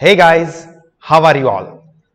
Hey guys, how are you all?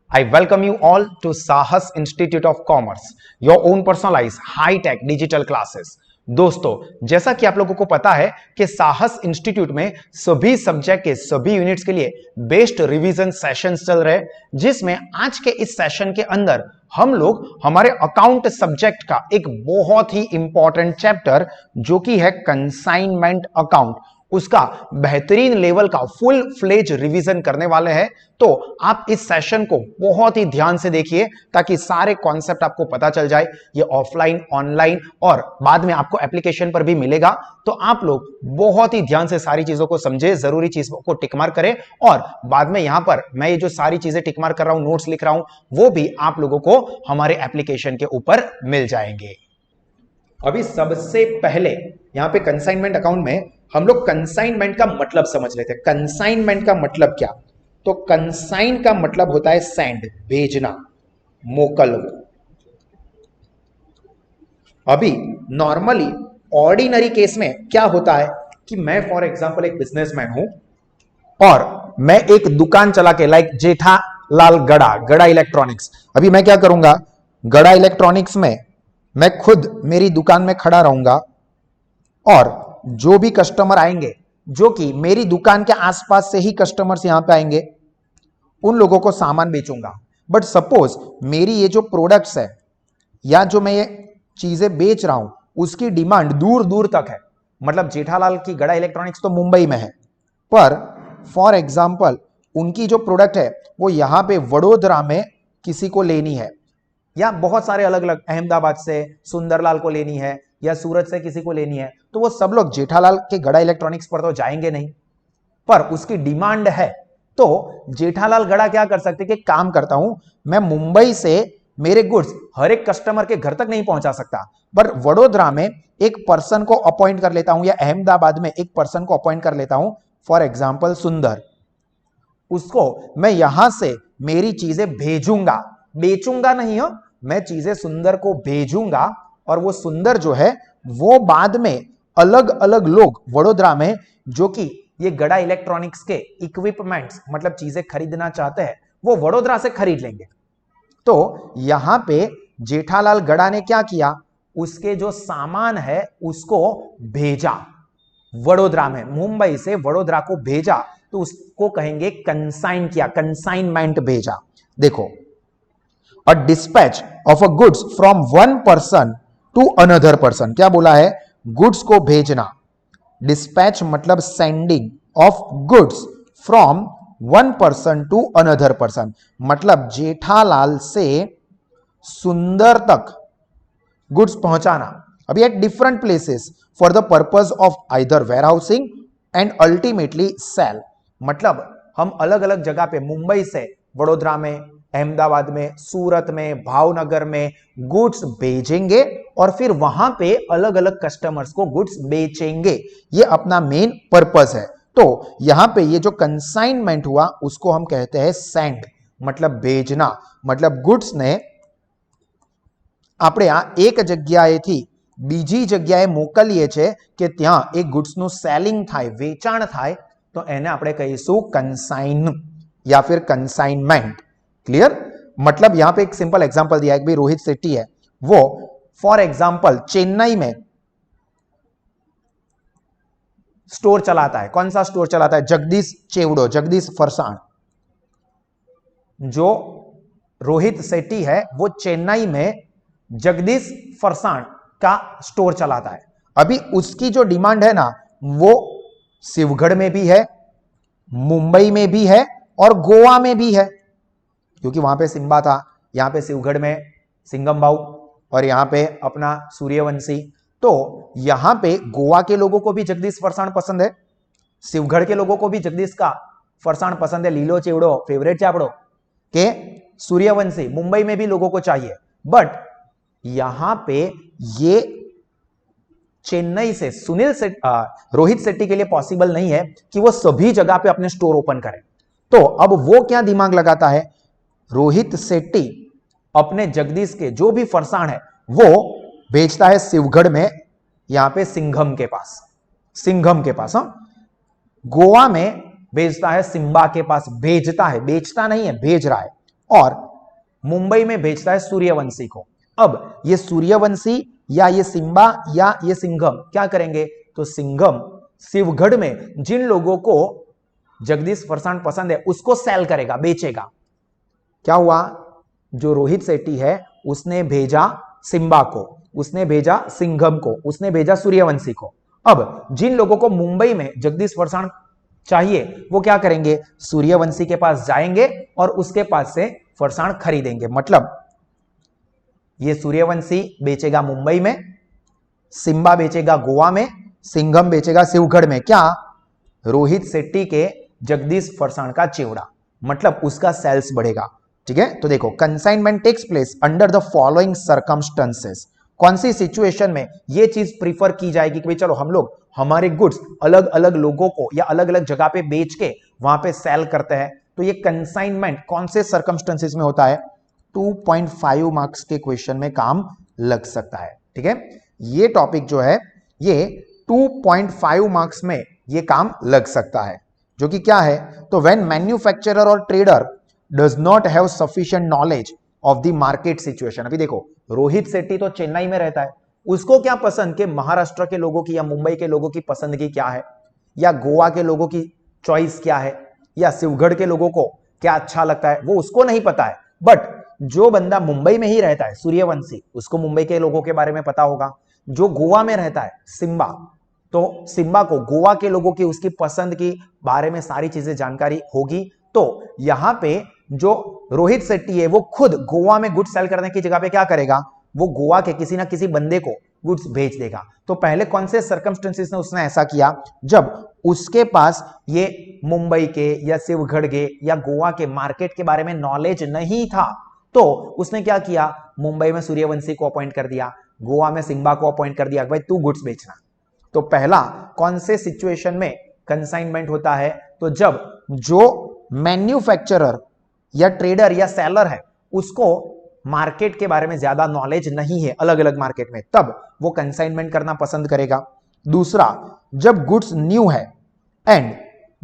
I welcome you all to Sahas Institute of Commerce, your own personalized high-tech digital classes. दोस्तों, जैसा कि आप लोगों को पता है कि साहस इंस्टीट्यूट में सभी सब्जेक्ट के सभी यूनिट्स के लिए बेस्ट रिवीजन सेशंस चल रहे हैं, जिसमें आज के इस सेशन के अंदर हम लोग हमारे अकाउंट सब्जेक्ट का एक बहुत ही इंपॉर्टेंट चैप्टर जो कि है कंसाइनमेंट अकाउंट, उसका बेहतरीन लेवल का फुल फ्लेज रिवीजन करने वाले हैं। तो आप इस सेशन को बहुत ही ध्यान से देखिए ताकि सारे कॉन्सेप्ट आपको पता चल जाए। ये ऑफलाइन, ऑनलाइन और बाद में आपको एप्लीकेशन पर भी मिलेगा। तो आप लोग बहुत ही ध्यान से सारी चीजों को समझे, जरूरी चीजों को टिक मार्क करें और बाद में यहां पर मैं ये जो सारी चीजें टिक मार्क कर रहा हूं, नोट्स लिख रहा हूं, वो भी आप लोगों को हमारे एप्लीकेशन के ऊपर मिल जाएंगे। अभी सबसे पहले यहां पे कंसाइनमेंट अकाउंट में हम लोग कंसाइनमेंट का मतलब समझ लेते हैं। कंसाइनमेंट का मतलब क्या? तो कंसाइन का मतलब होता है सेंड, भेजना, मोकलना। अभी नॉर्मली ऑर्डिनरी केस में क्या होता है कि मैं फॉर एग्जांपल एक बिजनेसमैन हूं और मैं एक दुकान चला के, लाइक जेठालाल गड़ा इलेक्ट्रॉनिक्स। अभी मैं क्या करूंगा, गड़ा इलेक्ट्रॉनिक्स में मैं खुद मेरी दुकान में खड़ा रहूंगा और जो भी कस्टमर आएंगे, जो कि मेरी दुकान के आसपास से ही कस्टमर्स यहां पे आएंगे, उन लोगों को सामान बेचूंगा। बट सपोज मेरी ये जो प्रोडक्ट्स है या जो मैं ये चीजें बेच रहा हूं उसकी डिमांड दूर दूर तक है। मतलब जेठालाल की गड़ा इलेक्ट्रॉनिक्स तो मुंबई में है, पर फॉर एग्जाम्पल उनकी जो प्रोडक्ट है वो यहां पे वडोदरा में किसी को लेनी है, या बहुत सारे अलग अलग, अहमदाबाद से सुंदरलाल को लेनी है या सूरत से किसी को लेनी है, तो वो सब लोग जेठालाल के गड़ा इलेक्ट्रॉनिक्स पर तो जाएंगे नहीं, पर उसकी डिमांड है। तो जेठालाल गड़ा क्या कर सकते कि काम करता हूं मैं, मुंबई से मेरे गुड्स हर एक कस्टमर के घर तक नहीं पहुंचा सकता, पर वडोदरा में एक पर्सन को अपॉइंट कर लेता हूं या अहमदाबाद में एक पर्सन को अपॉइंट कर लेता हूं, फॉर एग्जाम्पल सुंदर। उसको मैं यहां से मेरी चीजें भेजूंगा, बेचूंगा नहीं हो, मैं चीजें सुंदर को भेजूंगा और वो सुंदर जो है वो बाद में अलग अलग लोग वडोदरा में जो कि ये गड़ा इलेक्ट्रॉनिक्स के इक्विपमेंट्स मतलब चीजें खरीदना चाहते हैं, वो वडोदरा से खरीद लेंगे। तो यहां पे जेठालाल गड़ा ने क्या किया, उसके जो सामान है उसको भेजा वडोदरा में, मुंबई से वडोदरा को भेजा, तो उसको कहेंगे कंसाइन किया, कंसाइनमेंट भेजा। देखो, a dispatch of a goods from one person to another person. क्या बोला है? गुड्स को भेजना। डिस्पैच मतलब sending of goods from one person to another person, मतलब जेठालाल से सुंदर तक गुड्स पहुंचाना। अभी at different places for the purpose of either warehousing and ultimately sale. मतलब हम अलग अलग जगह पे, मुंबई से वडोदरा में, अहमदाबाद में, सूरत में, भावनगर में गुड्स भेजेंगे और फिर वहां पे अलग अलग कस्टमर्स को गुड्स बेचेंगे। ये अपना मेन पर्पस है। तो यहां पे ये जो कंसाइनमेंट हुआ उसको हम कहते हैं सेंड, मतलब भेजना। मतलब गुड्स ने આપણે આ એક જગ્યાએથી બીજી જગ્યાએ મોકલીએ છે કે ત્યાં એ ગુડ્સનું સેલિંગ થાય, વેચાણ થાય, તો એને આપણે કહીશું कंसाइन या फिर कंसाइनमेंट। क्लियर? मतलब यहां पे एक सिंपल एग्जांपल दिया है कि भाई रोहित शेट्टी है, वो फॉर एग्जांपल चेन्नई में स्टोर चलाता है। कौन सा स्टोर चलाता है? जगदीश चेवड़ो, जगदीश फरसाण। जो रोहित शेट्टी है वो चेन्नई में जगदीश फरसाण का स्टोर चलाता है। अभी उसकी जो डिमांड है ना, वो शिवगढ़ में भी है, मुंबई में भी है और गोवा में भी है, क्योंकि वहां पे सिम्बा था, यहां पे शिवगढ़ में सिंगम भाऊ और यहां पे अपना सूर्यवंशी। तो यहां पे गोवा के लोगों को भी जगदीश फरसाण पसंद है, शिवगढ़ के लोगों को भी जगदीश का फरसाण पसंद है, लीलो चेवड़ो फेवरेट चापड़ो के सूर्यवंशी मुंबई में भी लोगों को चाहिए। बट यहां पे ये चेन्नई से रोहित शेट्टी के लिए पॉसिबल नहीं है कि वो सभी जगह पे अपने स्टोर ओपन करें। तो अब वो क्या दिमाग लगाता है, रोहित शेट्टी अपने जगदीश के जो भी फरसाण है वो बेचता है शिवगढ़ में, यहां पे सिंघम के पास, हाँ। गोवा में भेजता है सिम्बा के पास, भेजता है, बेचता नहीं है, भेज रहा है, और मुंबई में भेजता है सूर्यवंशी को। अब ये सूर्यवंशी या ये सिम्बा या ये सिंघम क्या करेंगे, तो सिंघम शिवगढ़ में जिन लोगों को जगदीश फरसाण पसंद है उसको सेल करेगा, बेचेगा। क्या हुआ, जो रोहित सेठी है उसने भेजा सिम्बा को, उसने भेजा सिंघम को, उसने भेजा सूर्यवंशी को। अब जिन लोगों को मुंबई में जगदीश फरसाण चाहिए वो क्या करेंगे, सूर्यवंशी के पास जाएंगे और उसके पास से फरसाण खरीदेंगे। मतलब ये सूर्यवंशी बेचेगा मुंबई में, सिम्बा बेचेगा गोवा में, सिंघम बेचेगा शिवगढ़ में। क्या, रोहित सेट्टी के जगदीश फरसाण का चिवड़ा, मतलब उसका सेल्स बढ़ेगा। ठीक है, तो देखो consignment takes place under the following circumstances. कौन सी सिचुएशन में ये चीज प्रीफर की जाएगी कि भाई चलो हम लोग हमारे गुड्स अलग अलग लोगों को या अलग अलग जगह पे बेच के वहां पे सेल करते हैं, तो ये कंसाइनमेंट कौन से सर्कमस्टेंसेस में होता है, 2.5 मार्क्स के क्वेश्चन में काम लग सकता है। ठीक है, ये टॉपिक जो है ये 2.5 मार्क्स में ये काम लग सकता है, जो कि क्या है, तो व्हेन मैन्युफैक्चरर और trader does not have sufficient knowledge of the market situation. अभी देखो रोहित सेट्टी तो चेन्नई में रहता है, उसको क्या पसंद कि महाराष्ट्र के लोगों की या मुंबई के लोगों की पसंदगी क्या है, या गोवा के लोगों की चॉइस क्या है, या शिवगढ़ के लोगों को क्या अच्छा लगता है, वो उसको नहीं पता है। बट जो बंदा मुंबई में ही रहता है सूर्यवंशी, उसको मुंबई के लोगों के बारे में पता होगा। जो गोवा में रहता है सिम्बा, तो सिम्बा को गोवा के लोगों की उसकी पसंद की बारे में सारी चीजें जानकारी होगी। तो यहां पे जो रोहित सेट्टी है वो खुद गोवा में गुड्स सेल करने की जगह पे क्या करेगा, वो गोवा के किसी ना किसी बंदे को गुड्स भेज देगा। तो पहले कौन से सर्कमस्टेंसेस में उसने ऐसा किया, जब उसके पास ये मुंबई के या शिवगढ़ के या गोवा के मार्केट के बारे में नॉलेज नहीं था, तो उसने क्या किया, मुंबई में सूर्यवंशी को अपॉइंट कर दिया, गोवा में सिम्बा को अपॉइंट कर दिया, भाई तू गुड्स बेचना। तो पहला कौन से सिचुएशन में कंसाइनमेंट होता है, तो जब जो मैन्युफैक्चरर या ट्रेडर या सेलर है उसको मार्केट के बारे में ज्यादा नॉलेज नहीं है अलग अलग मार्केट में, तब वो कंसाइनमेंट करना पसंद करेगा। दूसरा, जब गुड्स न्यू है एंड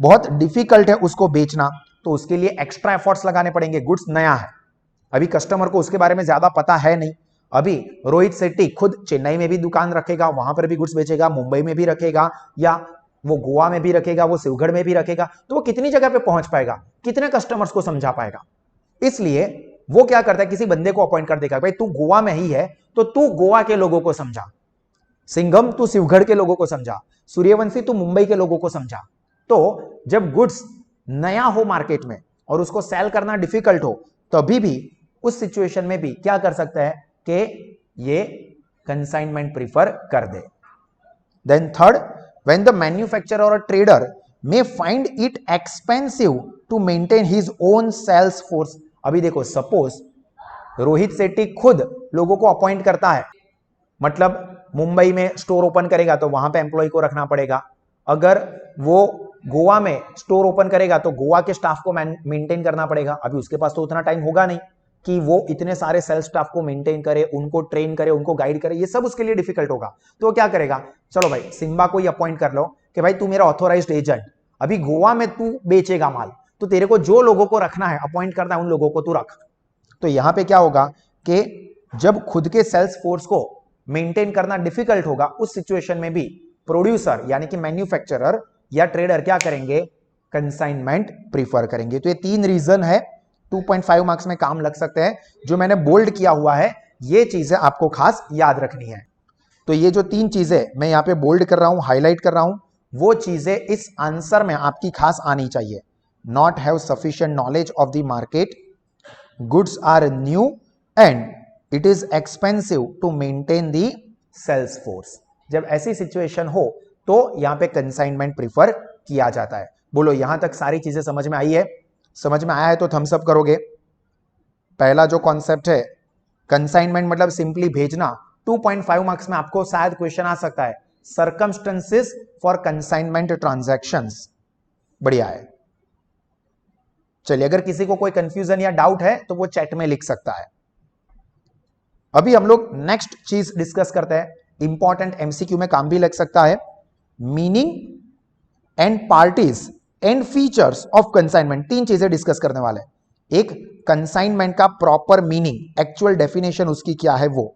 बहुत डिफिकल्ट है उसको बेचना, तो उसके लिए एक्स्ट्रा एफर्ट्स लगाने पड़ेंगे। गुड्स नया है, अभी कस्टमर को उसके बारे में ज्यादा पता है नहीं। अभी रोहित सेट्टी खुद चेन्नई में भी दुकान रखेगा, वहां पर भी गुड्स बेचेगा, मुंबई में भी रखेगा, या वो गोवा में भी रखेगा, वो शिवगढ़ में भी रखेगा, तो वो कितनी जगह पे पहुंच पाएगा, कितने कस्टमर्स को समझा पाएगा। इसलिए वो क्या करता है, किसी बंदे को अपॉइंट कर देगा, भाई तू गोवा में ही है तो तू गोवा के लोगों को समझा, सिंघम तू शिवगढ़ के लोगों को समझा, सूर्यवंशी तू मुंबई के लोगों को समझा। तो जब गुड्स नया हो मार्केट में और उसको सेल करना डिफिकल्ट हो, तभी भी उस सिचुएशन में भी क्या कर सकता है कि ये कंसाइनमेंट प्रीफर कर दे। Then third, when the manufacturer or a trader may find it expensive to maintain his own sales force। अभी देखो सपोज रोहित सेट्टी खुद लोगों को अपॉइंट करता है, मतलब मुंबई में स्टोर ओपन करेगा तो वहां पे एम्प्लॉय को रखना पड़ेगा, अगर वो गोवा में स्टोर ओपन करेगा तो गोवा के स्टाफ को मेंटेन करना पड़ेगा। अभी उसके पास तो उतना टाइम होगा नहीं कि वो इतने सारे सेल्स स्टाफ को मेंटेन करे, उनको ट्रेन करे, उनको गाइड करे, ये सब उसके लिए डिफिकल्ट होगा। तो वो क्या करेगा, चलो भाई सिम्बा को ही अपॉइंट कर लो कि भाई तू मेरा ऑथोराइज्ड एजेंट, अभी गोवा में तू बेचेगा माल, तो तेरे को जो लोगों को रखना है, अपॉइंट करना है, उन लोगों को तू रख। तो यहां पे क्या होगा कि जब खुद के सेल्स फोर्स को मेंटेन करना डिफिकल्ट होगा, उस सिचुएशन में भी प्रोड्यूसर यानी कि मैन्युफैक्चरर या ट्रेडर क्या करेंगे, कंसाइनमेंट प्रीफर करेंगे। तो ये तीन रीजन है, 2.5 मार्क्स में काम लग सकते हैं। जो मैंने बोल्ड किया हुआ है ये चीजें आपको खास याद रखनी है। तो ये जो तीन चीजें मैं यहां पे बोल्ड कर रहा हूं, हाईलाइट कर रहा हूं, वो चीजें इस आंसर में आपकी खास आनी चाहिए। Not have sufficient knowledge of the market, goods are new and it is expensive to maintain the sales force. जब ऐसी सिचुएशन हो तो यहां पे कंसाइनमेंट प्रीफर किया जाता है। बोलो यहां तक सारी चीजें समझ में आई है? समझ में आया है तो थम्स अप करोगे। पहला जो कॉन्सेप्ट है कंसाइनमेंट मतलब सिंपली भेजना, 2.5 मार्क्स में आपको शायद क्वेश्चन आ सकता है, सर्कमस्टेंसेस फॉर कंसाइनमेंट ट्रांजैक्शंस। बढ़िया है। चलिए अगर किसी को कोई कंफ्यूजन या डाउट है तो वो चैट में लिख सकता है। अभी हम लोग नेक्स्ट चीज डिस्कस करते हैं, इंपॉर्टेंट एमसीक्यू में काम भी लग सकता है। Meaning and parties and features of consignment, तीन चीजें डिस्कस करने वाले हैं। एक, कंसाइनमेंट का प्रॉपर मीनिंग, एक्चुअल डेफिनेशन उसकी क्या है वो,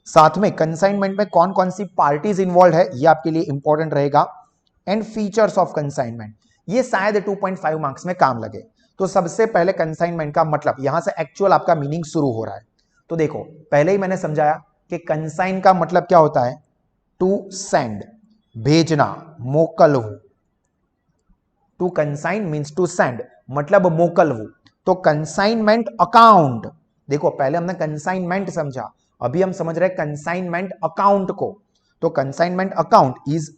साथ में कंसाइनमेंट में कौन कौन सी पार्टीज इन्वॉल्व है ये आपके लिए इंपॉर्टेंट रहेगा, एंड फीचर्स ऑफ कंसाइनमेंट, ये शायद 2.5 मार्क्स में काम लगे। तो सबसे पहले कंसाइनमेंट का मतलब, यहां से एक्चुअल आपका मीनिंग शुरू हो रहा है। तो देखो, पहले ही मैंने समझाया कि कंसाइन का मतलब क्या होता है, टू सेंड, भेजना, मोकलवू। To consign means to send, मतलब मोकलवू। तो कंसाइनमेंट अकाउंट, देखो पहले हमने कंसाइनमेंट समझा, अभी हम समझ रहे हैं कंसाइनमेंट अकाउंट को। तो consignment account is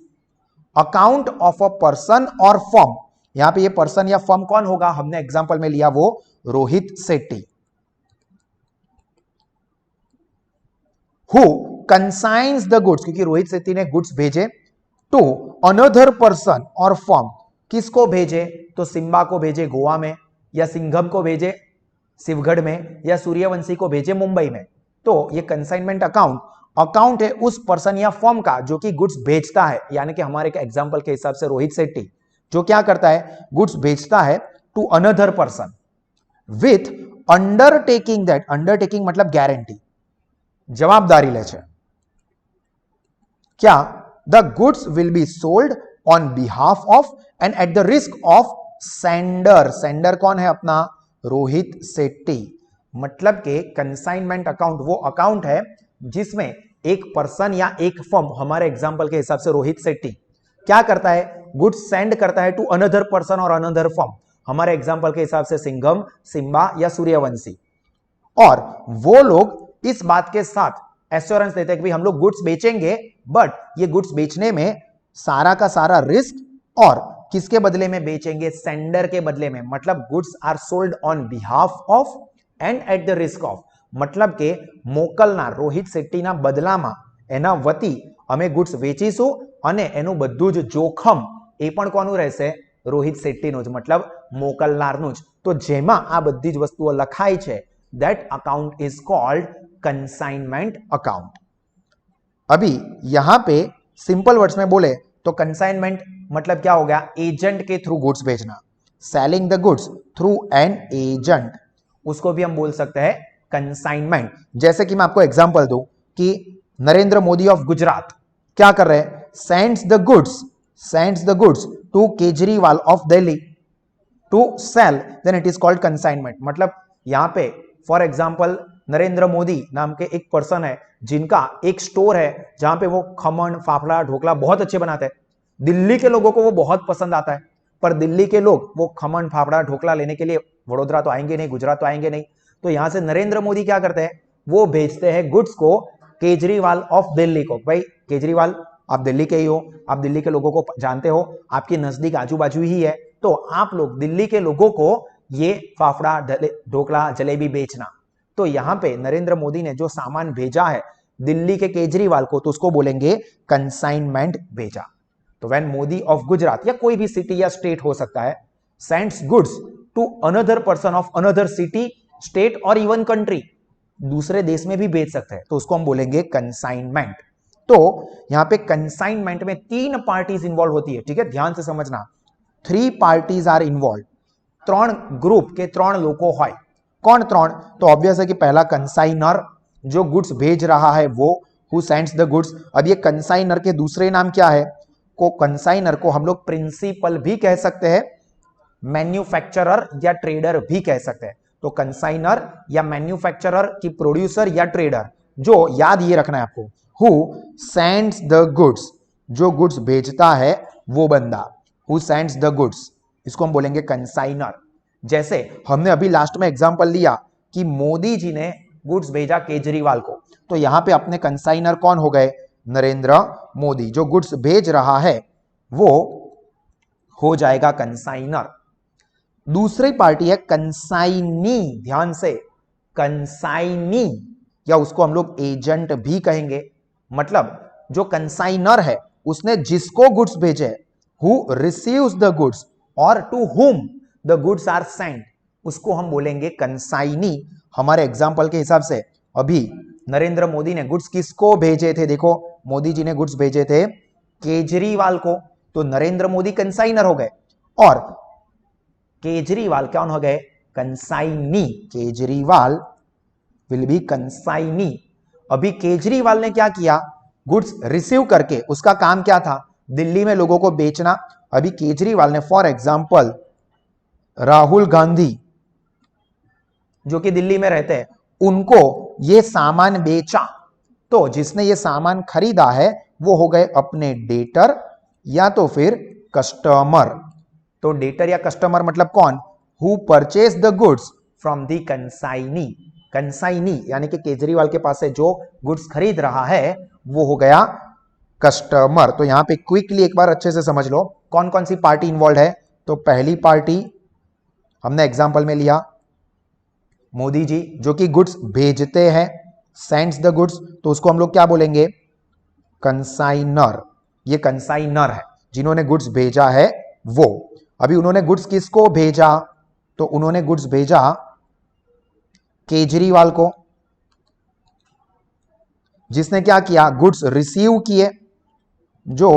account of a person or firm. यहां पे ये पर्सन या फर्म कौन होगा, हमने एग्जांपल में लिया वो Rohit Shetty, who consigns the goods, क्योंकि रोहित सेट्टी ने गुड्स भेजे to another person or firm. किसको भेजे, तो सिम्बा को भेजे गोवा में, या सिंघम को भेजे शिवगढ़ में, या सूर्यवंशी को भेजे मुंबई में। तो ये कंसाइनमेंट अकाउंट है उस पर्सन या फर्म का जो कि गुड्स भेजता है, यानी कि हमारे एग्जांपल के हिसाब से रोहित सेट्टी जो क्या करता है, गुड्स भेजता है to another person with undertaking that, undertaking मतलब गारंटी, जवाबदारी ले छे क्या, the goods will be sold on behalf of and at the risk of sender. Sender कौन है अपना, रोहित सेट्टी। मतलब के कंसाइनमेंट अकाउंट वो अकाउंट है जिसमें एक पर्सन या एक फर्म, हमारे एग्जांपल के हिसाब से रोहित सेट्टी क्या करता है, गुड्स सेंड करता है टू अनदर पर्सन और अनदर फर्म, हमारे एग्जांपल के हिसाब से सिंघम, सिम्बा या सूर्यवंशी। और वो लोग इस बात के साथ एश्योरेंस देते हैं कि भाई हम लोग गुड्स बेचेंगे, बट ये गुड्स बेचने में सारा का सारा रिस्क, और किसके बदले में बेचेंगे, सेंडर के बदले में। मतलब goods are sold on behalf of and at the risk of, मतलब के મોકલનાર રોહિત શેટ્ટીના બદલામાં એના વતી અમે ગુડ્સ વેચીશું અને એનું બધું જ જોખમ એ પણ કોનું રહેશે, રોહિત શેટ્ટીનું જ, मतलब મોકલનારનું જ। તો જેમાં આ બધી જ વસ્તુઓ લખાઈ છે, that account is called consignment account। अभी यहां पे सिंपल वर्ड्स में बोले तो कंसाइनमेंट मतलब क्या हो गया, एजेंट के थ्रू गुड्स भेजना, selling the goods through an agent, उसको भी हम बोल सकते हैं कंसाइनमेंट। जैसे कि मैं आपको एग्जांपल दूं कि नरेंद्र मोदी ऑफ गुजरात क्या कर रहे हैं, sends the goods to Kejriwal of Delhi to sell, then it is called consignment. मतलब यहां पे फॉर एग्जांपल नरेंद्र मोदी नाम के एक पर्सन है जिनका एक स्टोर है जहां पे वो खमन, फाफड़ा, ढोकला बहुत अच्छे बनाते हैं। दिल्ली के लोगों को वो बहुत पसंद आता है, पर दिल्ली के लोग वो खमन, फाफड़ा, ढोकला लेने के लिए वडोदरा तो आएंगे नहीं, गुजरात तो आएंगे नहीं। तो यहां से नरेंद्र मोदी क्या करते हैं, वो भेजते हैं गुड्स को केजरीवाल ऑफ दिल्ली को। भाई केजरीवाल आप दिल्ली के ही हो, आप दिल्ली के लोगों को जानते हो, आपके नजदीक आजू बाजू ही है, तो आप लोग दिल्ली के लोगों को ये फाफड़ा, ढोकला, जलेबी बेचना। तो यहां पे नरेंद्र मोदी ने जो सामान भेजा है दिल्ली के केजरीवाल को, तो उसको बोलेंगे कंसाइनमेंट भेजा। तो व्हेन मोदी ऑफ गुजरात या कोई भी सिटी या स्टेट हो सकता है sends goods to another person of another city, state और इवन कंट्री, दूसरे देश में भी बेच सकते हैं, तो उसको हम बोलेंगे कंसाइनमेंट। तो यहां पे कंसाइनमेंट में 3 पार्टीज इंवॉल्व होती है, ठीक है, ध्यान से समझना। 3 पार्टीज आर इन्वॉल्व, 3 ग्रुप के 3 लोगों હોય। कौन 3? तो ऑब्वियस है कि पहला कंसाइनर जो गुड्स भेज रहा है वो, हु सेंड्स द गुड्स। अब ये कंसाइनर के दूसरे नाम क्या है, को कंसाइनर को हम लोग प्रिंसिपल भी कह सकते हैं, मैन्युफैक्चरर या ट्रेडर भी कह सकते हैं। तो कंसाइनर या मैन्युफैक्चरर की प्रोड्यूसर या ट्रेडर, जो याद ये रखना है आपको, हु सेंड्स द गुड्स, जो गुड्स भेजता है वो बंदा, हु सेंड्स द गुड्स, इसको हम बोलेंगे कंसाइनर। जैसे हमने अभी लास्ट में एग्जांपल लिया कि मोदी जी ने गुड्स भेजा केजरीवाल को, तो यहां पे अपने कंसाइनर कौन हो गए, नरेंद्र मोदी। जो गुड्स भेज रहा है वो हो जाएगा कंसाइनर। दूसरी पार्टी है कंसाइनी, ध्यान से, कंसाइनी, या उसको हम लोग एजेंट भी कहेंगे। मतलब जो कंसाइनर है उसने जिसको गुड्स भेजे, हु रिसीव्स द गुड्स और to whom the goods are sent, उसको हम बोलेंगे कंसाइनी। हमारे एग्जांपल के हिसाब से अभी नरेंद्र मोदी ने गुड्स किसको भेजे थे, देखो मोदी जी ने गुड्स भेजे थे केजरीवाल को, तो नरेंद्र मोदी कंसाइनर हो गए। और केजरीवाल कौन हो गए? Consignee. Kejriwal will be consignee. अभी केजरीवाल ने क्या किया? गुड्स रिसीव करके, उसका काम क्या था? दिल्ली में लोगों को बेचना। अभी केजरीवाल ने फॉर एग्जांपल राहुल गांधी जो कि दिल्ली में रहते हैं, उनको ये सामान बेचा, तो जिसने ये सामान खरीदा है वो हो गए अपने डेटर या तो फिर कस्टमर। तो डेटर या कस्टमर मतलब कौन? Who purchase the goods from the consignee. Consignee यानी कि केजरीवाल के पास से जो गुड्स खरीद रहा है वो हो गया कस्टमर। तो यहां पे क्विकली एक बार अच्छे से समझ लो कौन कौन सी पार्टी इन्वॉल्व है। तो पहली पार्टी हमने एग्जांपल में लिया मोदी जी, जो कि गुड्स भेजते हैं, सेंड्स द गुड्स, तो उसको हम लोग क्या बोलेंगे? कंसाइनर। ये कंसाइनर है जिन्होंने गुड्स भेजा है वो। अभी उन्होंने गुड्स किसको भेजा? तो उन्होंने गुड्स भेजा केजरीवाल को, जिसने क्या किया? गुड्स रिसीव किए। जो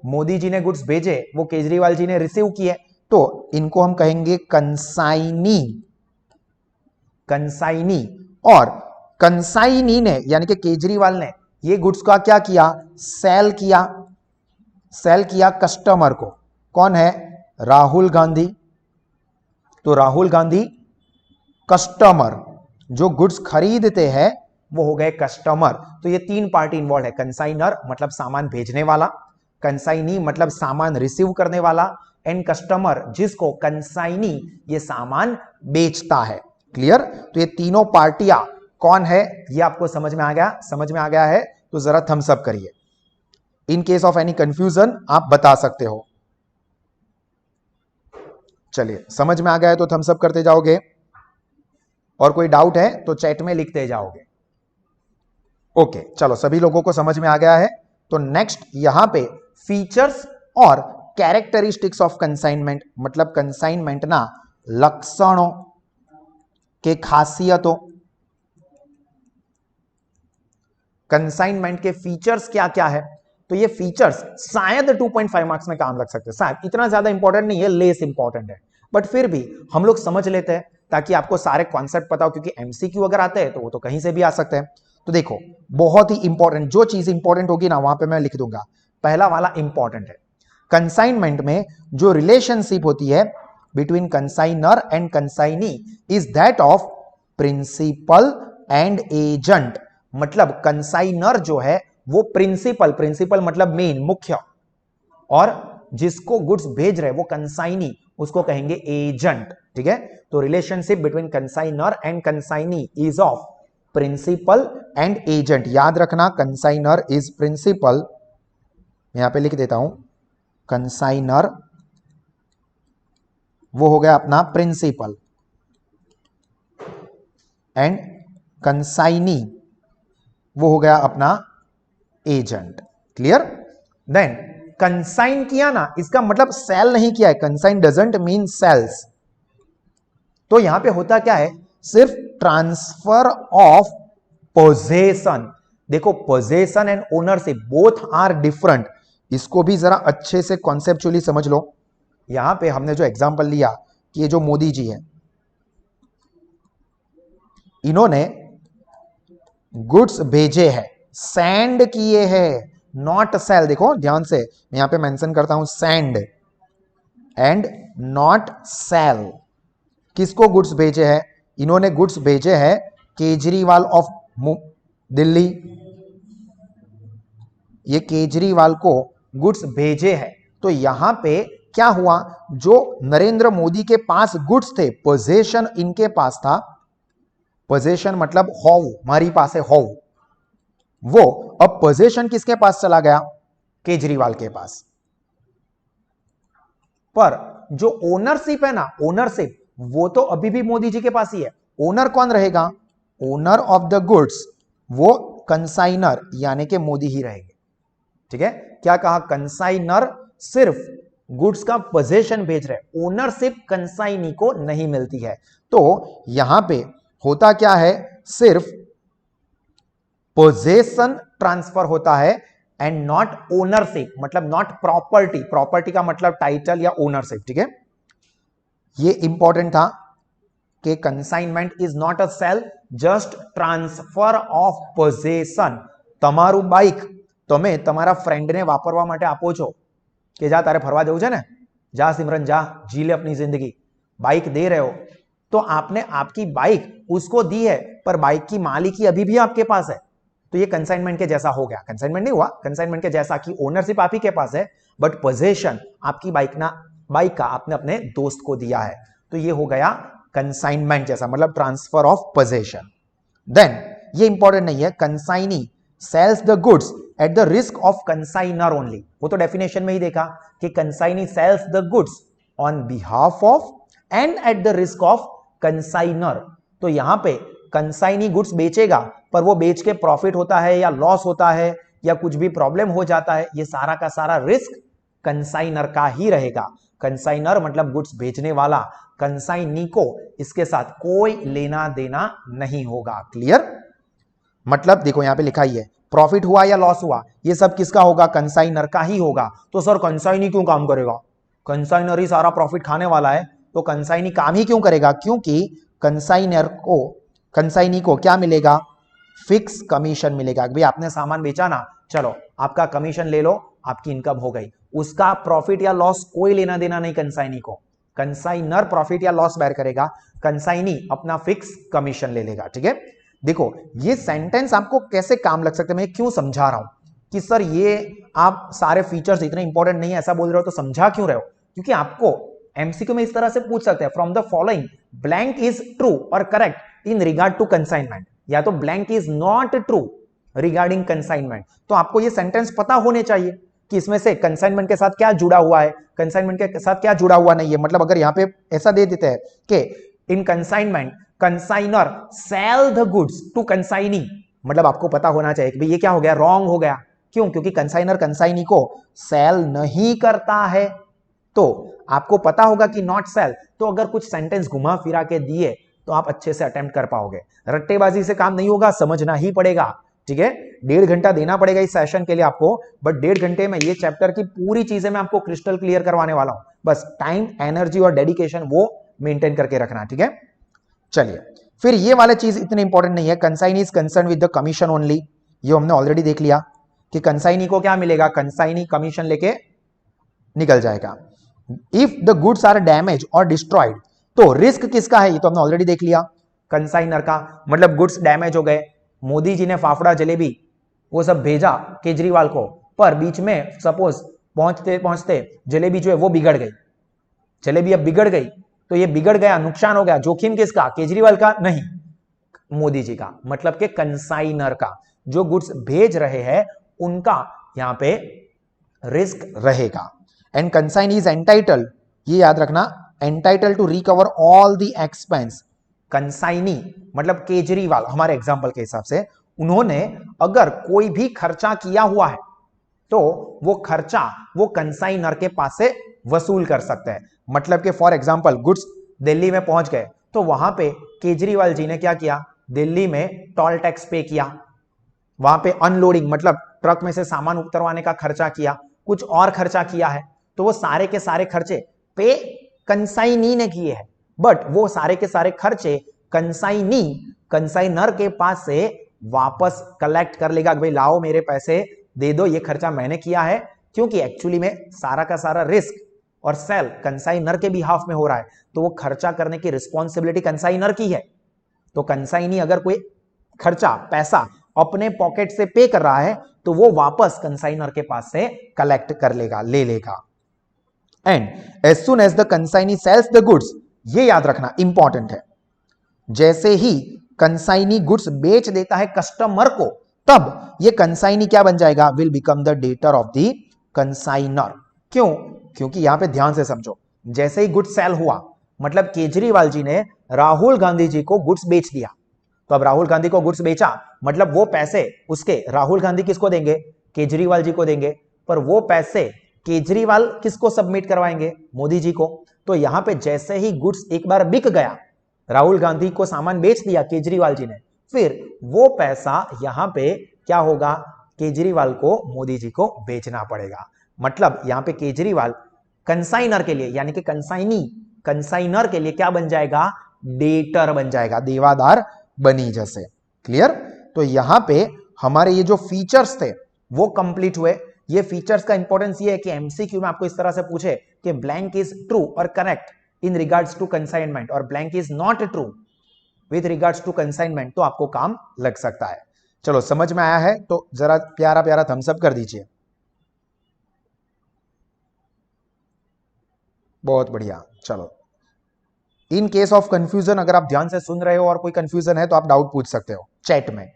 मोदी जी ने गुड्स भेजे वो केजरीवाल जी ने रिसीव किए, तो इनको हम कहेंगे कंसाइनी। कंसाइनी। और कंसाइनी ने यानी कि केजरीवाल ने ये गुड्स का क्या किया? सेल किया। सेल किया कस्टमर को। कौन है? राहुल गांधी। तो राहुल गांधी कस्टमर, जो गुड्स खरीदते हैं वो हो गए कस्टमर। तो ये तीन पार्टी इन्वॉल्व है। कंसाइनर मतलब सामान भेजने वाला, कंसाइनी मतलब सामान रिसीव करने वाला, एंड कस्टमर जिसको कंसाइनी ये सामान बेचता है। क्लियर? तो ये तीनों पार्टियां कौन है ये आपको समझ में आ गया? समझ में आ गया है तो जरा थम्स अप करिए। In case of any confusion आप बता सकते हो। चलिए, समझ में आ गया है तो थम्स अप करते जाओगे, और कोई डाउट है तो चैट में लिखते जाओगे। ओके, चलो सभी लोगों को समझ में आ गया है। तो नेक्स्ट यहां पे फीचर्स और कैरेक्टरिस्टिक्स ऑफ कंसाइनमेंट, मतलब कंसाइनमेंट ना लक्षणों के खासियतों, कंसाइनमेंट के फीचर्स क्या क्या है। तो ये फीचर्स शायद 2.5 मार्क्स में काम लग सकते हैं, शायद इतना ज्यादा इंपॉर्टेंट नहीं है, लेस इंपॉर्टेंट है, बट फिर भी हम लोग समझ लेते हैं ताकि आपको सारे कॉन्सेप्ट पता हो, क्योंकि एमसीक्यू अगर आते हैं तो वो तो कहीं से भी आ सकते हैं। तो देखो, बहुत ही इंपॉर्टेंट जो चीज इंपॉर्टेंट होगी ना वहां पे मैं लिख दूंगा। पहला वाला इंपॉर्टेंट है, कंसाइनमेंट में जो रिलेशनशिप होती है between consignor and consignee is that of principal and agent. मतलब कंसाइनर जो है वो प्रिंसिपल, प्रिंसिपल मतलब मेन, मुख्य, और जिसको गुड्स भेज रहे वो कंसाइनी, उसको कहेंगे एजेंट। ठीक है? तो relationship between consignor and consignee is of principal and agent. याद रखना, कंसाइनर इज प्रिंसिपल, यहां पे लिख देता हूं, कंसाइनर वो हो गया अपना प्रिंसिपल, एंड कंसाइनी वो हो गया अपना एजेंट। क्लियर? देन कंसाइन किया ना, इसका मतलब सेल नहीं किया है, कंसाइन डजंट मीन सेल्स। तो यहां पे होता क्या है? सिर्फ ट्रांसफर ऑफ पोजेशन। देखो, possession and ownership both are different, इसको भी जरा अच्छे से कॉन्सेप्चुअली समझ लो। यहां पे हमने जो एग्जांपल लिया कि ये जो मोदी जी है, इन्होंने गुड्स भेजे हैं, सेंड किए हैं, नॉट सेल। देखो ध्यान से, मैं यहां पे मेंशन करता हूं सेंड एंड नॉट सेल। किसको गुड्स भेजे हैं? इन्होंने गुड्स भेजे हैं केजरीवाल ऑफ दिल्ली, ये केजरीवाल को गुड्स भेजे हैं। तो यहां पे क्या हुआ? जो नरेंद्र मोदी के पास गुड्स थे, पोजेशन इनके पास था, पोजेशन मतलब हॉव, हमारी पास है हॉव, वो अब पोजेशन किसके पास चला गया? केजरीवाल के पास। पर जो ओनरशिप है ना, ओनरशिप वो तो अभी भी मोदी जी के पास ही है। ओनर कौन रहेगा? ओनर ऑफ द गुड्स वो कंसाइनर यानी कि मोदी ही रहेंगे। ठीक है? क्या कहा? कंसाइनर सिर्फ गुड्स का पोजेशन भेज रहे, ओनरशिप कंसाइनी को नहीं मिलती है। तो यहां पे होता क्या है? सिर्फ पोजेशन ट्रांसफर होता है एंड नॉट ओनरशिप, मतलब नॉट प्रॉपर्टी। प्रॉपर्टी का मतलब टाइटल या ओनरशिप। ठीक है? ये इंपॉर्टेंट था कि consignment is not a sale, just transfer of possession. તમારું બાઇક તમે તમારા ફ્રેન્ડને વાપરવા માટે આપો છો કે જા તારે ફરવા જવું છે ને, જા सिमरन जा, जी ले अपनी जिंदगी. बाइक दे रहे हो तो आपने आपकी बाइक उसको दी है, पर बाइक की मालिकी अभी भी आपके पास है, तो ये कंसाइनमेंट के जैसा हो गया. कंसाइनमेंट नहीं हुआ, कंसाइनमेंट के जैसा कि ओनरशिप आप ही के पास है, बट पोजेशन आपकी बाइक का आपने अपने दोस्त को दिया है, तो ये हो गया कंसाइनमेंट जैसा, मतलब ट्रांसफर ऑफ पोजेशन. देन ये इंपॉर्टेंट नहीं है, consignee sells the goods at the risk of consignor only. वो तो डेफिनेशन में ही देखा कि consignee sells the goods on behalf of and at the risk of consignor. तो यहां पे कंसाइनी गुड्स बेचेगा, पर वो बेच के प्रॉफिट होता है या लॉस होता है या कुछ भी प्रॉब्लम हो जाता है, ये सारा का सारा रिस्क कंसाइनर का ही रहेगा. कंसाइनर मतलब गुड्स बेचने वाला, कंसाइनी को इसके साथ कोई लेना देना नहीं होगा. क्लियर? मतलब देखो यहां पे लिखा ही है, प्रॉफिट हुआ या लॉस हुआ, ये सब किसका होगा? कंसाइनर का ही होगा. तो सर कंसाइनी क्यों काम करेगा? कंसाइनर ही सारा प्रॉफिट खाने वाला है, तो कंसाइनी काम ही क्यों करेगा? क्योंकि कंसाइनी को क्या मिलेगा? फिक्स कमीशन मिलेगा. भाई आपने सामान बेचा ना, चलो आपका कमीशन ले लो, आपकी इनकम हो गई. उसका प्रॉफिट या लॉस कोई लेना देना नहीं कंसाइनी को. कंसाइनर प्रॉफिट या लॉस बेयर करेगा, कंसाइनी अपना फिक्स कमीशन ले लेगा. ठीक है? देखो ये सेंटेंस आपको कैसे काम लग सकते हैं, मैं क्यों समझा रहा हूं कि सर ये आप सारे फीचर्स इतने इंपॉर्टेंट नहीं है ऐसा बोल रहे हो, तो समझा क्यों रहे हो? क्योंकि आपको एमसीक्यू में इस तरह से पूछ सकते हैं, from the following blank is true और correct in regard to consignment, या तो blank is not true regarding consignment. तो आपको ये सेंटेंस पता होने चाहिए कि इसमें से कंसाइनमेंट के साथ क्या जुड़ा हुआ है, कंसाइनमेंट के साथ क्या जुड़ा हुआ नहीं है. मतलब अगर यहां पे ऐसा दे देते हैं कि in consignment consignor sell the goods to consignee, मतलब आपको पता होना चाहिए कि भाई ये क्या हो गया? रॉन्ग हो गया. क्यों? क्योंकि कंसाइनर कंसाइनी को सेल नहीं करता है. तो आपको पता होगा कि नॉट सेल, तो अगर कुछ सेंटेंस घुमा फिरा के दिए तो आप अच्छे से अटेम्प्ट कर पाओगे. रट्टेबाजी से काम नहीं होगा, समझना ही पड़ेगा. ठीक है? 1.5 घंटा देना पड़ेगा इस सेशन के लिए आपको, बट 1.5 घंटे में ये चैप्टर की पूरी चीजें मैं आपको क्रिस्टल क्लियर करवाने वाला हूं. बस टाइम, एनर्जी और डेडिकेशन वो मेंटेन करके रखना. ठीक है? चलिए फिर ये वाला चीज इतनी इंपॉर्टेंट नहीं है. Consignee is concern with the commission only, ये हमने ऑलरेडी देख लिया कि कंसाइनी को क्या मिलेगा? कंसाइनी कमीशन लेके निकल जाएगा. If the goods are damage or destroyed, तो रिस्क किसका है? ये तो हमने ऑलरेडी देख लिया, कंसाइनर का. मतलब गुड्स डैमेज हो गए, मोदी जी ने फाफड़ा जलेबी वो सब भेजा केजरीवाल को, पर बीच में सपोज पहुंचते पहुंचते जलेबी जो है वो बिगड़ गई. जलेबी अब बिगड़ गई, तो ये बिगड़ गया, नुकसान हो गया. जोखिम किसका? केजरीवाल का नहीं, मोदी जी का. मतलब के कंसाइनर का, जो गुड्स भेज रहे हैं उनका यहां पे रिस्क रहेगा. एंड कंसाइनी इज एंटाइटल, ये याद रखना, entitle to recover all the expense. Consignee मतलब केजरीवाल, हमारे एग्जाम्पल के हिसाब से उन्होंने अगर कोई भी खर्चा किया हुआ है तो वो खर्चा वो कंसाइनर के पास से वसूल कर सकते हैं. मतलब कि फॉर एग्जांपल गुड्स दिल्ली में पहुंच गए, तो वहां पे केजरीवाल जी ने क्या किया? दिल्ली में टोल टैक्स पे किया, वहां पे अनलोडिंग मतलब ट्रक में से सामान उतरवाने का खर्चा किया, कुछ और खर्चा किया है, तो वो सारे के सारे खर्चे पे कंसाइनी ने किए हैं. बट वो सारे के सारे खर्चे कंसाइनर के पास से वापस कलेक्ट कर लेगा कि भाई लाओ मेरे पैसे दे दो, ये खर्चा मैंने किया है. क्योंकि एक्चुअली में सारा का सारा रिस्क और सेल कंसाइनर के बिहाफ में हो रहा है, तो वो खर्चा करने की रिस्पॉन्सिबिलिटी कंसाइनर की है. तो कंसाइनी अगर कोई खर्चा पैसा अपने पॉकेट से पे कर रहा है, तो वो वापस कंसाइनर के पास से कलेक्ट कर लेगा, ले लेगा. And as soon as the consignee sells the goods, ये याद रखना इंपॉर्टेंट है, जैसे ही कंसाइनी गुड्स बेच देता है कस्टमर को, तब ये कंसाइनी क्या बन जाएगा? Will become the debtor of the consignor. क्यों? क्योंकि यहां पे ध्यान से समझो, जैसे ही गुड्स सेल हुआ, मतलब केजरीवाल जी ने राहुल गांधी जी को गुड्स बेच दिया, तो अब राहुल गांधी को गुड्स बेचा, मतलब वो पैसे उसके राहुल गांधी किसको देंगे? केजरीवाल जी को देंगे. पर वो पैसे केजरीवाल किसको सबमिट करवाएंगे? मोदी जी को. तो यहां पे जैसे ही गुड्स एक बार बिक गया, राहुल गांधी को सामान बेच दिया केजरीवाल जी ने, फिर वो पैसा यहां पे क्या होगा? केजरीवाल को मोदी जी को बेचना पड़ेगा. मतलब यहां पे केजरीवाल कंसाइनर के लिए, यानी कि कंसाइनी कंसाइनर के लिए क्या बन जाएगा, डेटर बन जाएगा, देवादार बनी जैसे। क्लियर। तो यहां पे हमारे ये जो फीचर्स थे वो कंप्लीट हुए। ये फीचर्स का इंपॉर्टेंस ये है कि एमसीक्यू में आपको इस तरह से पूछे कि ब्लैंक इज ट्रू और correct in regards to consignment और blank is not true with regards to consignment, तो आपको काम लग सकता है। चलो समझ में आया है तो जरा प्यारा प्यारा थम्स अप कर दीजिए। बहुत बढ़िया। चलो इन केस ऑफ कंफ्यूजन, अगर आप ध्यान से सुन रहे हो और कोई कंफ्यूजन है तो आप डाउट पूछ सकते हो चैट में।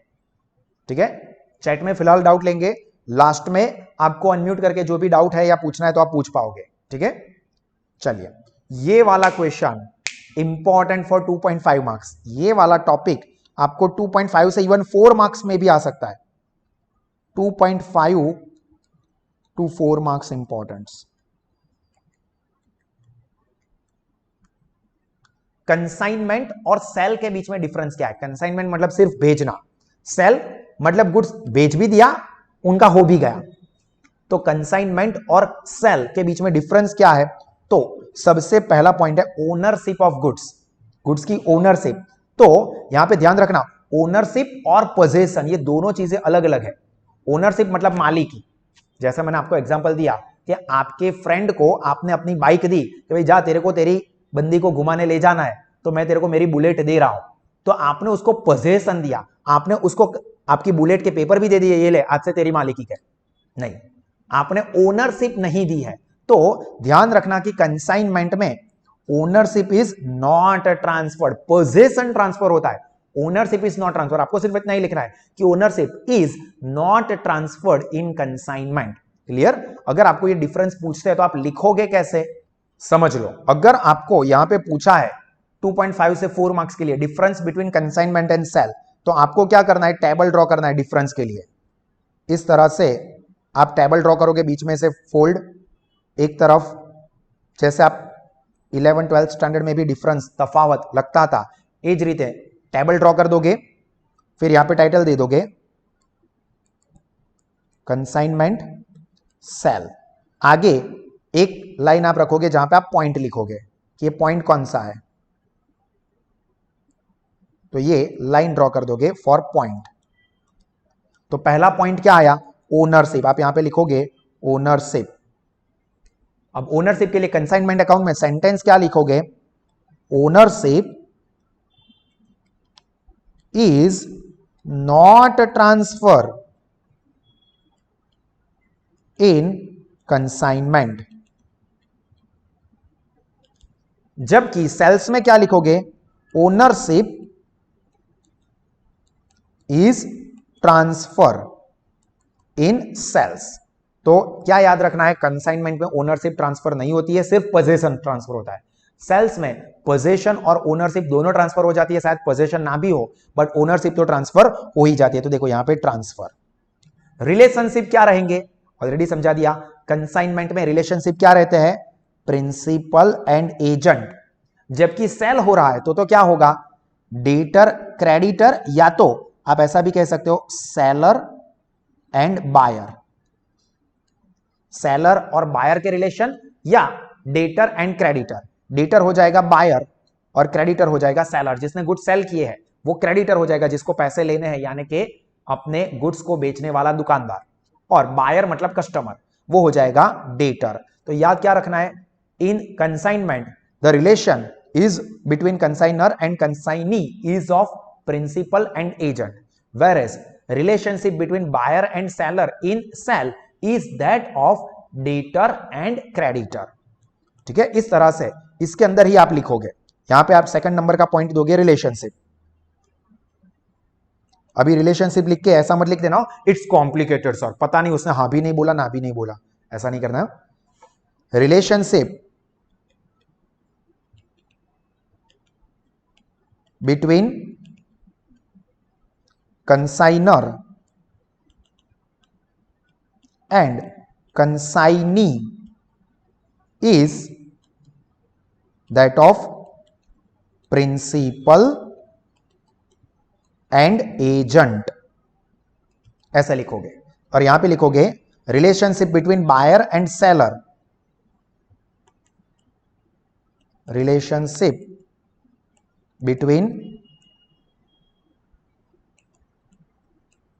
ठीक है, चैट में फिलहाल डाउट लेंगे, लास्ट में आपको अनम्यूट करके जो भी डाउट है या पूछना है तो आप पूछ पाओगे। ठीक है, चलिए ये वाला क्वेश्चन इंपॉर्टेंट फॉर 2.5 मार्क्स। ये वाला टॉपिक आपको 2.5 से इवन 4 मार्क्स में भी आ सकता है। 2.5 टू 4 मार्क्स इंपॉर्टेंस। कंसाइनमेंट और सेल के बीच में डिफरेंस क्या है? कंसाइनमेंट मतलब सिर्फ भेजना, सेल मतलब गुड्स भेज भी दिया, उनका हो भी गया। तो कंसाइनमेंट और सेल के बीच में डिफरेंस क्या है? तो सबसे पहला पॉइंट है ओनरशिप ऑफ गुड्स, गुड्स की ओनरशिप। तो यहां पे ध्यान रखना, ओनरशिप और पोजेशन ये दोनों चीजें अलग अलग है। ओनरशिप मतलब मालिकी, जैसा मैंने आपको एग्जांपल दिया कि आपके फ्रेंड को आपने अपनी बाइक दी कि भाई जा तेरे को तेरी बंदी को घुमाने ले जाना है, तो मैं तेरे को मेरी बुलेट दे रहा हूं। तो आपने उसको पोजेशन दिया, आपने उसको आपकी बुलेट के पेपर भी दे दिए, ये ले आज से तेरी मालिकी के। नहीं, आपने ओनरशिप नहीं दी है। तो ध्यान रखना कि कंसाइनमेंट में ownership is not transferred, possession transfer होता है, ओनरशिप इज नॉट ट्रांसफर। आपको सिर्फ इतना ही लिखना है कि ownership is not transferred in consignment. Clear. अगर आपको ये डिफरेंस पूछते हैं तो आप लिखोगे कैसे, समझ लो। अगर आपको यहां पे पूछा है 2.5 से 4 मार्क्स के लिए difference between consignment and sale, तो आपको क्या करना है, टेबल ड्रॉ करना है डिफरेंस के लिए। इस तरह से आप टेबल ड्रॉ करोगे, बीच में से फोल्ड एक तरफ, जैसे आप 11 12 स्टैंडर्ड में भी डिफरेंस तफावत लगता था, एज रीते टेबल ड्रॉ कर दोगे। फिर यहां पे टाइटल दे दोगे कंसाइनमेंट सेल, आगे एक लाइन आप रखोगे जहां पे आप पॉइंट लिखोगे कि ये पॉइंट कौन सा है, तो ये लाइन ड्रॉ कर दोगे फॉर पॉइंट। तो पहला पॉइंट क्या आया, ओनरशिप, आप यहां पे लिखोगे ओनरशिप। अब ओनरशिप के लिए कंसाइनमेंट अकाउंट में सेंटेंस क्या लिखोगे, ownership is not transfer in consignment. जबकि सेल्स में क्या लिखोगे, ownership is transfer in sales. तो क्या याद रखना है, कंसाइनमेंट में ओनरशिप ट्रांसफर नहीं होती है, सिर्फ पोजेशन ट्रांसफर होता है। सेल्स में पोजेशन और ओनरशिप दोनों ट्रांसफर हो जाती है, शायद पोजेशन ना भी हो बट ओनरशिप तो ट्रांसफर हो ही जाती है। तो देखो यहां पे ट्रांसफर। रिलेशनशिप क्या रहेंगे, ऑलरेडी समझा दिया। कंसाइनमेंट में रिलेशनशिप क्या रहते हैं, प्रिंसिपल एंड एजेंट। जबकि सेल हो रहा है तो क्या होगा, डेटर क्रेडिटर, या तो आप ऐसा भी कह सकते हो सेलर एंड बायर, सेलर और बायर के रिलेशन, या डेटर एंड क्रेडिटर। डेटर हो जाएगा बायर और क्रेडिटर हो जाएगा सेलर। जिसने गुड सेल किए हैं वो क्रेडिटर हो जाएगा, जिसको पैसे लेने हैं यानी कि अपने गुड्स को बेचने वाला दुकानदार, और बायर मतलब कस्टमर, वो हो जाएगा डेटर। तो याद क्या रखना है, in consignment the relation is between consignor and consignee is of principal and agent, whereas relationship between buyer and seller in sell is that of debtor and creditor। ठीक है, इस तरह से इसके अंदर ही आप लिखोगे। यहां पे आप सेकंड नंबर का पॉइंट दोगे रिलेशनशिप। अभी रिलेशनशिप लिख के ऐसा मत लिख देना इट्स कॉम्प्लिकेटेड सर, पता नहीं उसने हाँ भी नहीं बोला ना भी नहीं बोला, ऐसा नहीं करना। Relationship between consignor and consignee is that of principal and agent, ऐसा लिखोगे। और यहां पे लिखोगे relationship between buyer and seller relationship between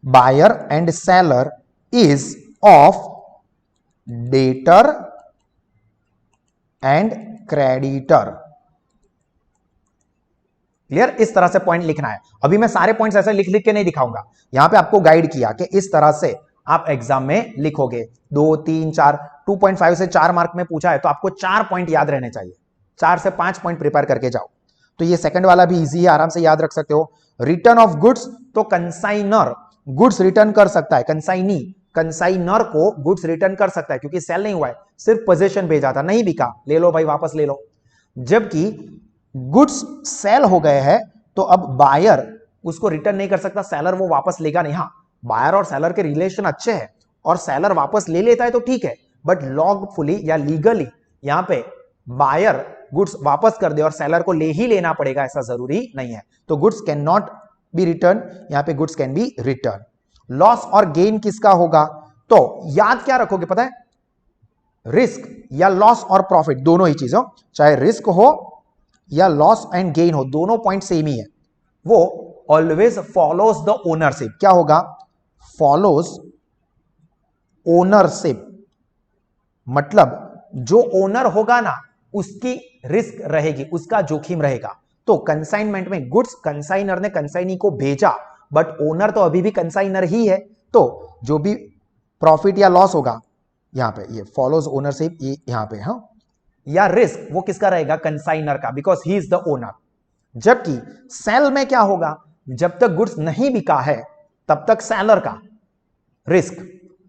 buyer and seller is of debtor and creditor. Clear? इस तरह से पॉइंट लिखना है. अभी मैं सारे पॉइंट्स ऐसे लिख लिख के नहीं दिखाऊंगा, यहां पे आपको गाइड किया कि इस तरह से आप एग्जाम में लिखोगे. 2 3 4 2.5 से 4 मार्क में पूछा है तो आपको 4 पॉइंट याद रहने चाहिए. 4 से 5 पॉइंट प्रिपेयर करके जाओ. तो ये सेकंड वाला भी इजी है, आराम से याद रख सकते हो. रिटर्न ऑफ गुड्स, तो कंसाइनर गुड्स रिटर्न कर सकता है, कंसाइनी कंसाइनर को गुड्स रिटर्न कर सकता है क्योंकि सेल नहीं हुआ है, सिर्फ पोजीशन भेजा था, नहीं बिका, ले लो भाई वापस ले लो. जबकि गुड्स सेल हो गए हैं तो अब बायर उसको रिटर्न नहीं कर सकता, सेलर वो वापस लेगा नहीं. हाँ, बायर और सेलर के रिलेशन अच्छे हैं और सेलर वापस ले लेता है तो ठीक है, बट लॉफुली या लीगली यहां पे बायर गुड्स वापस कर दे और सेलर को ले ही लेना पड़ेगा ऐसा जरूरी नहीं है. तो goods can not be return, यहां पे goods can be return. Loss और गेन किसका होगा? तो याद क्या रखोगे पता है? रिस्क या लॉस और प्रॉफिट दोनों ही चीज हो, चाहे रिस्क हो या लॉस एंड गेन हो, दोनों पॉइंट सेम ही है. वो ऑलवेज फॉलोज द ओनरशिप. क्या होगा? Follows ownership. मतलब जो ओनर होगा ना उसकी रिस्क रहेगी, उसका जोखिम रहेगा. तो कंसाइनमेंट में गुड्स कंसाइनर ने कंसाइनी को भेजा, बट ओनर तो अभी भी कंसाइनर ही है. तो जो भी प्रॉफिट या लॉस होगा यहां पे, ये फॉलोज ओनरशिप, ये यहां पे, हाँ, या रिस्क वो किसका रहेगा? कंसाइनर का, because he is the owner. जबकि सेल में क्या होगा? जब तक गुड्स नहीं बिका है तब तक सेलर का रिस्क,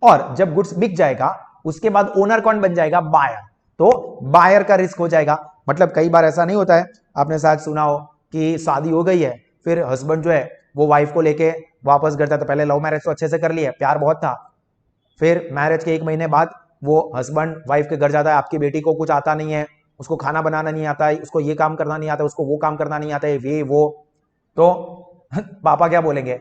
और जब गुड्स बिक जाएगा उसके बाद ओनर कौन बन जाएगा? बायर. तो बायर का रिस्क हो जाएगा. मतलब कई बार ऐसा नहीं होता है, आपने शायद सुना हो कि शादी हो गई है, फिर हस्बैंड जो है वो वाइफ को लेके वापस घर जाता. पहले लव मैरिज तो अच्छे से कर लिया, प्यार बहुत था, फिर मैरिज के 1 महीने बाद वो हस्बैंड वाइफ के घर जाता है, आपकी बेटी को कुछ आता नहीं है, उसको खाना बनाना नहीं आता है, उसको ये काम करना नहीं आता है, उसको वो काम करना नहीं आता है, ये वो. तो पापा क्या बोलेंगे?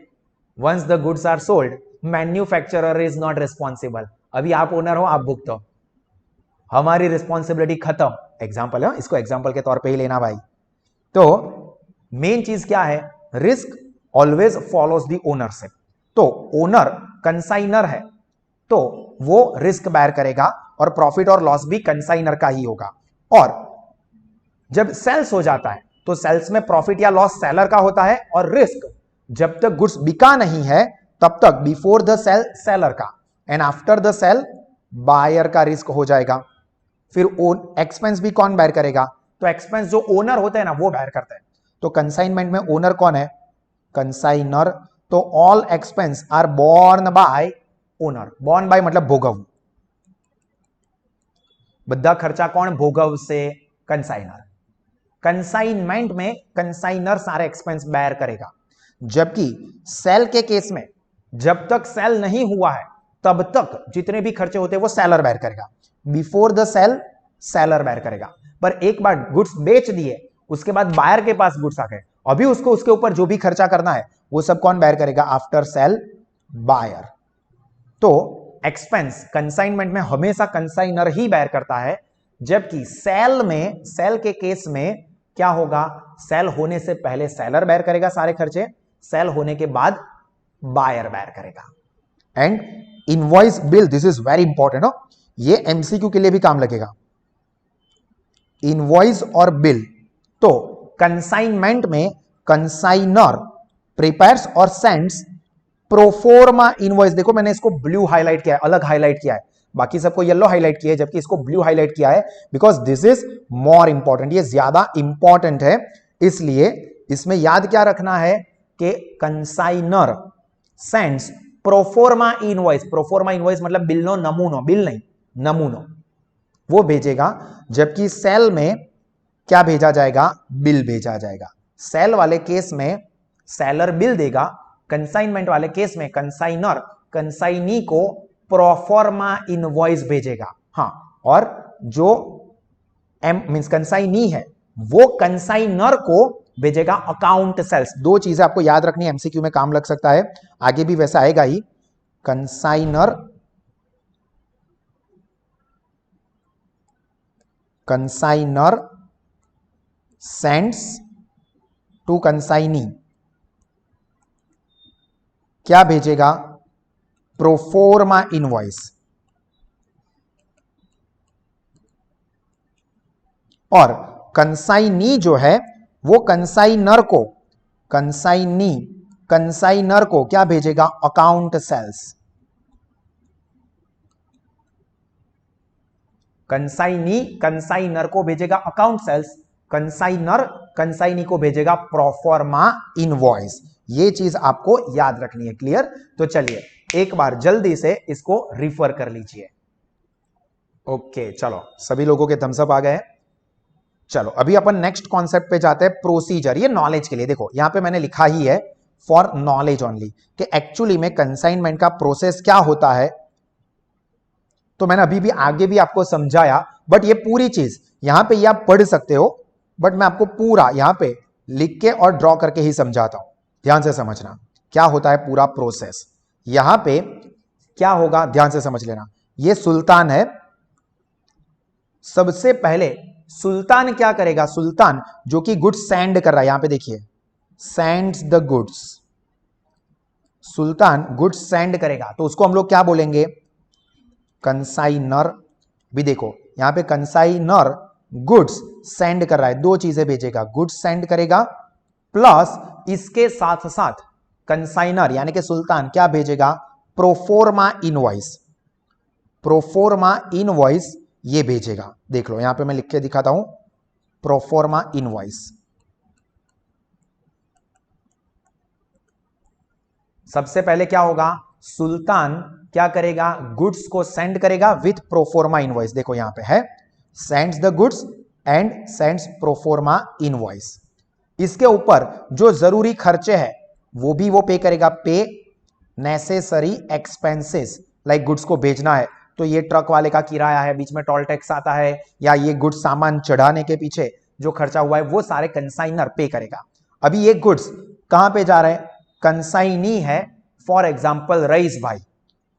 Once the goods are sold manufacturer is not responsible. अभी आप ओनर हो, आप भुगतो, हमारी रिस्पॉन्सिबिलिटी खत्म. एग्जाम्पल है, इसको एग्जाम्पल के तौर पे ही लेना भाई. तो मेन चीज क्या है? Risk always follows the ownership. तो ओनर कंसाइनर है तो वो रिस्क बेयर करेगा और प्रॉफिट और लॉस भी कंसाइनर का ही होगा. और जब सेल्स हो जाता है तो सेल्स में प्रॉफिट या लॉस सेलर का होता है, और रिस्क जब तक गुड्स बिका नहीं है तब तक बिफोर द सेल सेलर का, and after the sale buyer का रिस्क हो जाएगा. फिर एक्सपेंस भी कौन बेयर करेगा? तो एक्सपेंस जो ओनर होते हैं ना वो बेयर करते हैं. तो कंसाइनमेंट में ओनर कौन है? कंसाइनर. तो all expense are borne by owner. Borne by मतलब भोगव. બધા ખર્ચા કોણ ભોગવશે? कंसाइनर. कंसाइनमेंट में कंसाइनर सारे एक्सपेंस बेयर करेगा. जबकि सेल के केस में जब तक सेल नहीं हुआ है तब तक जितने भी खर्चे होते हैं वो सेलर बेयर करेगा. Before the sale seller bear करेगा. पर एक बार गुड्स बेच दिए उसके बाद बायर के पास गुड्स आ गए, अभी उसको उसके ऊपर जो भी खर्चा करना है वो सब कौन बेयर करेगा? After sale buyer. तो एक्सपेंस कंसाइनमेंट में हमेशा कंसाइनर ही बेयर करता है, जबकि सेल में, सेल के केस में क्या होगा? सेल होने से पहले सेलर बेयर करेगा सारे खर्चे, सेल होने के बाद बायर बेयर करेगा. And invoice bill, this is very important हो, ये एमसीक्यू के लिए भी काम लगेगा. इनवॉइस और बिल. तो कंसाइनमेंट में कंसाइनर प्रिपेयर्स और सेंड्स प्रोफोर्मा इनवॉइस. देखो मैंने इसको ब्लू हाईलाइट किया है, अलग हाईलाइट किया है, बाकी सबको येलो हाईलाइट किया है, जबकि इसको ब्लू हाईलाइट किया है because this is more important. ये ज्यादा इंपॉर्टेंट है, इसलिए इसमें याद क्या रखना है कि consignor sends proforma invoice. Proforma invoice मतलब बिल नो नमूनो, बिल नहीं नमूनो, वो भेजेगा. जबकि सेल में क्या भेजा जाएगा? बिल भेजा जाएगा. सेल वाले केस में सेलर बिल देगा, कंसाइनमेंट वाले केस में कंसाइनर कंसाइनी को प्रोफोर्मा इनवॉइस भेजेगा. हाँ, और जो मींस कंसाइनी है वो कंसाइनर को भेजेगा अकाउंट सेल्स. दो चीजें आपको याद रखनी है, एमसीक्यू में काम लग सकता है, आगे भी वैसा आएगा ही. कंसाइनर सेंड्स टू कंसाइनी, क्या भेजेगा? Proforma invoice. और कंसाइनी जो है वो कंसाइनर को क्या भेजेगा? Account sales. कंसाइनर को भेजेगा अकाउंट सेल्स, कंसाइनी को भेजेगा प्रोफॉर्मा इनवॉइस। ये चीज आपको याद रखनी है। क्लियर? तो चलिए एक बार जल्दी से इसको रिफर कर लीजिए। ओके, चलो सभी लोगों के थम्स अप आ गए। चलो अभी अपन नेक्स्ट कॉन्सेप्ट पे जाते हैं, प्रोसीजर। ये नॉलेज के लिए, देखो यहां पे मैंने लिखा ही है फॉर नॉलेज ओनली कि एक्चुअली में कंसाइनमेंट का प्रोसेस क्या होता है। तो मैंने अभी भी आगे भी आपको समझाया, बट ये पूरी चीज यहां पे ये आप पढ़ सकते हो, बट मैं आपको पूरा यहां पे लिख के और ड्रॉ करके ही समझाता हूं। ध्यान से समझना क्या होता है पूरा प्रोसेस। यहां पे क्या होगा, ध्यान से समझ लेना। ये सुल्तान है। सबसे पहले सुल्तान क्या करेगा? सुल्तान जो कि गुड्स सेंड कर रहा है, यहां पे देखिए, sends the goods. Sultan goods send करेगा तो उसको हम लोग क्या बोलेंगे? कंसाइनर। भी देखो यहां पे कंसाइनर गुड्स सेंड कर रहा है, दो चीजें भेजेगा, गुड्स सेंड करेगा प्लस इसके साथ साथ कंसाइनर यानी कि सुल्तान क्या भेजेगा? Proforma invoice. प्रोफोर्मा इनवॉइस ये भेजेगा। देख लो यहां पे मैं लिख के दिखाता हूं, प्रोफोर्मा इनवॉइस। सबसे पहले क्या होगा? सुल्तान क्या करेगा? गुड्स को सेंड करेगा विथ प्रोफोर्मा इनवॉइस। देखो यहां पे है sends the goods and sends proforma invoice. इसके ऊपर जो जरूरी खर्चे हैं वो भी वो पे करेगा। पे नेसेसरी एक्सपेंसेस, लाइक गुड्स को भेजना है तो ये ट्रक वाले का किराया है, बीच में टोल टैक्स आता है, या ये गुड्स सामान चढ़ाने के पीछे जो खर्चा हुआ है वो सारे कंसाइनर पे करेगा। अभी ये गुड्स कहां पे जा रहे हैं? कंसाइनी है, फॉर एग्जाम्पल रईस भाई।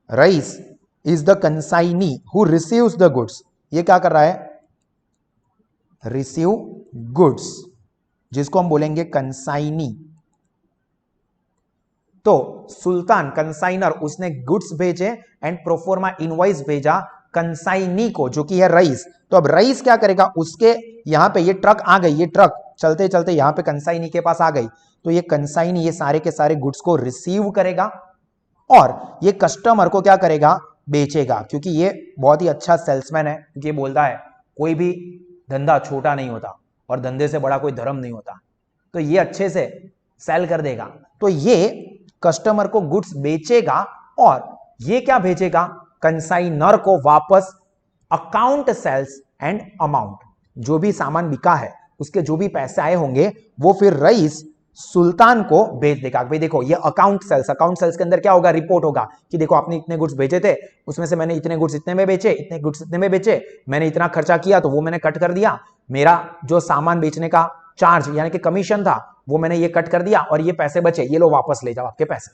Raees is the consignee who receives the goods. ये क्या कर रहा है? रिसीव गुड्स, जिसको हम बोलेंगे कंसाइनी। तो सुल्तान कंसाइनर उसने गुड्स भेजे एंड प्रोफोर्मा इनवॉइस भेजा कंसाइनी को जो कि है रईस। तो अब रईस क्या करेगा? उसके यहां पे ये ट्रक आ गई, ये ट्रक चलते चलते यहां पे कंसाइनी के पास आ गई, तो ये कंसाइनी ये सारे के सारे गुड्स को रिसीव करेगा और ये कस्टमर को क्या करेगा? बेचेगा। क्योंकि ये बहुत ही अच्छा सेल्समैन है, क्योंकि ये बोलता है कोई भी धंधा छोटा नहीं होता और धंधे से बड़ा कोई धर्म नहीं होता, तो ये अच्छे से सेल कर देगा। तो ये कस्टमर को गुड्स बेचेगा और ये क्या भेजेगा? कंसाइनर को वापस अकाउंट सेल्स एंड अमाउंट, जो भी सामान बिका है उसके जो भी पैसे आए होंगे वो फिर रईस सुल्तान को भेज देगा। भाई देखो ये अकाउंट सेल्स के अंदर क्या होगा? रिपोर्ट होगा कि देखो आपने इतने गुड्स भेजे थे, उसमें से मैंने इतने गुड्स इतने में बेचे, इतने गुड्स इतने में बेचे, मैंने इतना खर्चा किया तो वो मैंने कट कर दिया, मेरा जो सामान बेचने का चार्ज यानी कि कमीशन था वो मैंने ये कट कर दिया और ये पैसे बचे, ये लो वापस ले जाओ आपके पैसे।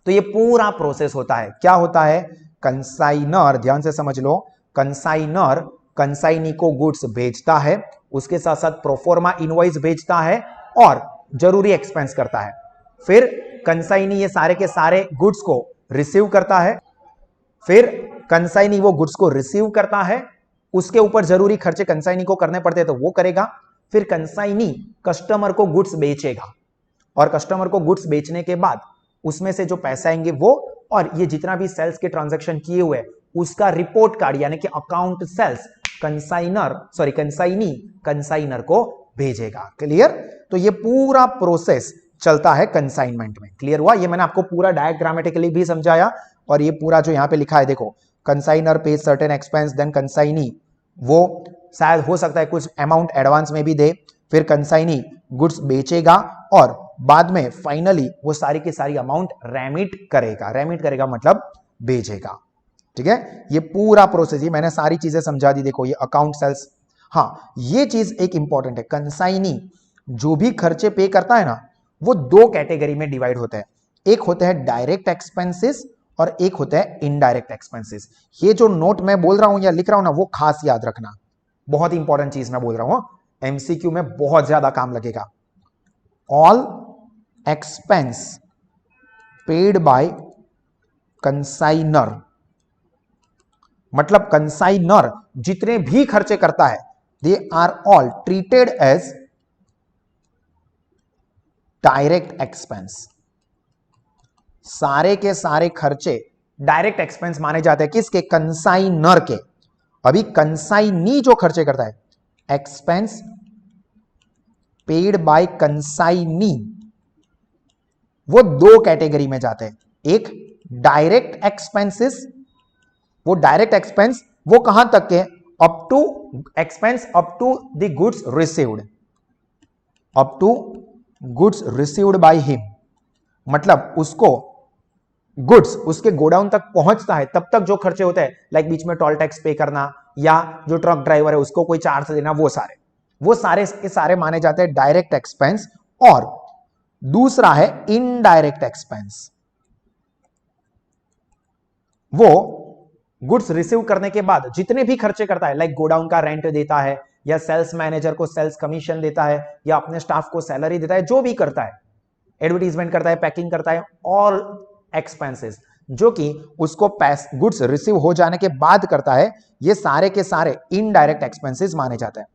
तो ये पूरा प्रोसेस होता है। क्या होता है? कंसाइनर, ध्यान से समझ लो, कंसाइनर कंसाइनी को गुड्स भेजता है, उसके साथ साथ प्रोफोर्मा इनवॉइस भेजता है और जरूरी एक्सपेंस करता है। फिर कंसाइनी ये सारे के सारे गुड्स को रिसीव करता है, फिर कंसाइनी वो गुड्स को रिसीव करता है, उसके ऊपर जरूरी खर्चे कंसाइनी को करने पड़ते हैं तो वो करेगा। फिर कंसाइनी कस्टमर को गुड्स बेचेगा और कस्टमर को गुड्स बेचने के बाद उसमें से जो पैसे आएंगे वो और ये जितना भी सेल्स के ट्रांजैक्शन किए हुए उसका रिपोर्ट कार्ड यानी कि अकाउंट सेल्स कंसाइनी कंसाइनर को भेजेगा। क्लियर? तो ये पूरा प्रोसेस चलता है कंसाइनमेंट में। क्लियर हुआ? ये मैंने आपको पूरा डायग्रामेटिकली भी समझाया और ये पूरा जो यहां पे लिखा है देखो, कंसाइनर पे सर्टेन एक्सपेंस, देन कंसाइनी वो शायद हो सकता है कुछ अमाउंट एडवांस में भी दे, फिर कंसाइनी गुड्स बेचेगा और बाद में फाइनली वो सारी की सारी अमाउंट रेमिट करेगा मतलब भेजेगा। ठीक है? ये पूरा प्रोसेस, ये मैंने सारी चीजें समझा दी। देखो ये अकाउंट सेल्स। हाँ, ये चीज एक इंपॉर्टेंट है, कंसाइनी जो भी खर्चे पे करता है ना वो दो कैटेगरी में डिवाइड होते हैं। एक होते हैं डायरेक्ट एक्सपेंसेस और एक होता है इनडायरेक्ट एक्सपेंसेस। ये जो नोट मैं बोल रहा हूं या लिख रहा हूं ना वो खास याद रखना, बहुत इंपॉर्टेंट चीज मैं बोल रहा हूं। एमसीक्यू में बहुत ज्यादा काम लगेगा। All expense paid by consignor, मतलब कंसाइनर जितने भी खर्चे करता है, they are all treated as direct expense. सारे के सारे खर्चे डायरेक्ट एक्सपेंस माने जाते हैं किसके? कंसाइनर के। अभी कंसाइनी जो खर्चे करता है, एक्सपेंस पेड बाय कंसाइनी, वो दो कैटेगरी में जाते हैं। एक डायरेक्ट एक्सपेंसेस, वो डायरेक्ट एक्सपेंस वो कहां तक के? Up to expense up to the goods received, up to goods received by him, मतलब उसको गुड्स उसके गोडाउन तक पहुंचता है तब तक जो खर्चे होते हैं, लाइक बीच में टोल टैक्स पे करना या जो ट्रक ड्राइवर है उसको कोई चार्ज देना, वो सारे के सारे माने जाते हैं डायरेक्ट एक्सपेंस। और दूसरा है इनडायरेक्ट एक्सपेंस, वो गुड्स रिसीव करने के बाद जितने भी खर्चे करता है, लाइक गोडाउन का रेंट देता है या सेल्स मैनेजर को सेल्स कमीशन देता है या अपने स्टाफ को सैलरी देता है, जो भी करता है, एडवर्टीजमेंट करता है, पैकिंग करता है, ऑल एक्सपेंसेस जो कि उसको गुड्स रिसीव हो जाने के बाद करता है, ये सारे के सारे इनडायरेक्ट एक्सपेंसेस माने जाते हैं।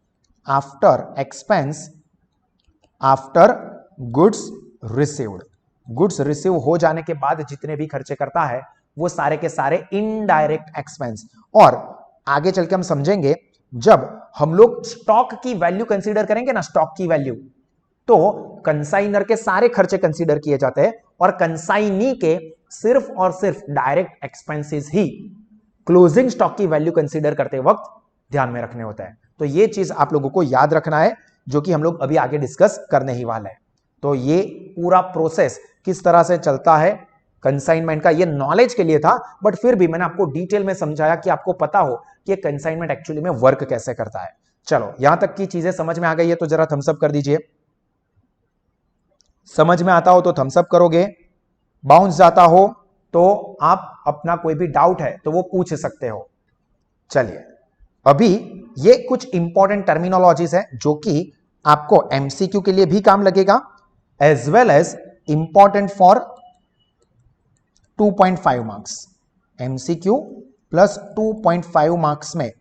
After expense, after goods received, goods receive हो जाने के बाद जितने भी खर्चे करता है वो सारे के सारे इनडायरेक्ट एक्सपेंस। और आगे चल के हम समझेंगे, जब हम लोग स्टॉक की वैल्यू कंसीडर करेंगे ना, स्टॉक की वैल्यू, तो कंसाइनर के सारे खर्चे कंसीडर किए जाते हैं और कंसाइनी के सिर्फ और सिर्फ डायरेक्ट एक्सपेंसेस ही क्लोजिंग स्टॉक की वैल्यू कंसीडर करते वक्त ध्यान में रखने होता है। तो ये चीज आप लोगों को याद रखना है, जो कि हम लोग अभी आगे डिस्कस करने ही वाले हैं। तो ये पूरा प्रोसेस किस तरह से चलता है कंसाइनमेंट का, ये नॉलेज के लिए था, बट फिर भी मैंने आपको डिटेल में समझाया कि आपको पता हो कि कंसाइनमेंट एक्चुअली में वर्क कैसे करता है। चलो, यहां तक की चीजें समझ में आ गई है तो जरा थम्स अप कर दीजिए। समझ में आता हो तो थम्स अप करोगे, बाउंस जाता हो तो आप अपना कोई भी डाउट है तो वो पूछ सकते हो। चलिए, अभी ये कुछ इंपॉर्टेंट टर्मिनोलॉजीज है जो कि आपको एमसीक्यू के लिए भी काम लगेगा, as well as important for 2.5 marks. MCQ plus 2.5 marks में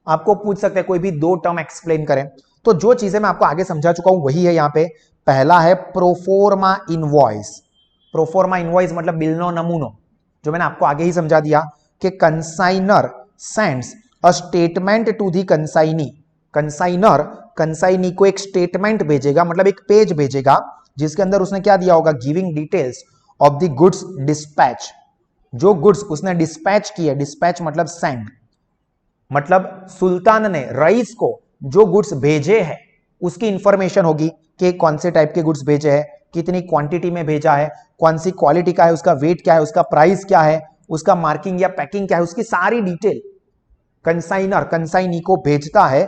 आपको पूछ सकते हैं कोई भी दो टर्म एक्सप्लेन करें। तो जो चीजें मैं आपको आगे समझा चुका हूं वही है यहां पे। पहला है प्रोफोर्मा इनवॉइस। प्रोफोर्मा इनवॉइस मतलब बिलनो नमूनो, जो मैंने आपको आगे ही समझा दिया कि consignor sends a statement to the consignee. Consignor consignee को एक स्टेटमेंट भेजेगा, मतलब एक पेज भेजेगा जिसके अंदर उसने क्या दिया होगा? Giving details of the goods dispatch. जो गुड्स उसने डिस्पैच किए, डिस्पैच मतलब सेंड, मतलब सुल्तान ने रईस को जो गुड्स भेजे हैं उसकी इंफॉर्मेशन होगी कि कौन से टाइप के गुड्स भेजे हैं, कितनी क्वांटिटी में भेजा है, कौन सी क्वालिटी का है, उसका वेट क्या है, उसका प्राइस क्या है, उसका मार्किंग या पैकिंग क्या है, उसकी सारी डिटेल कंसाइनर कंसाइनी को भेजता है।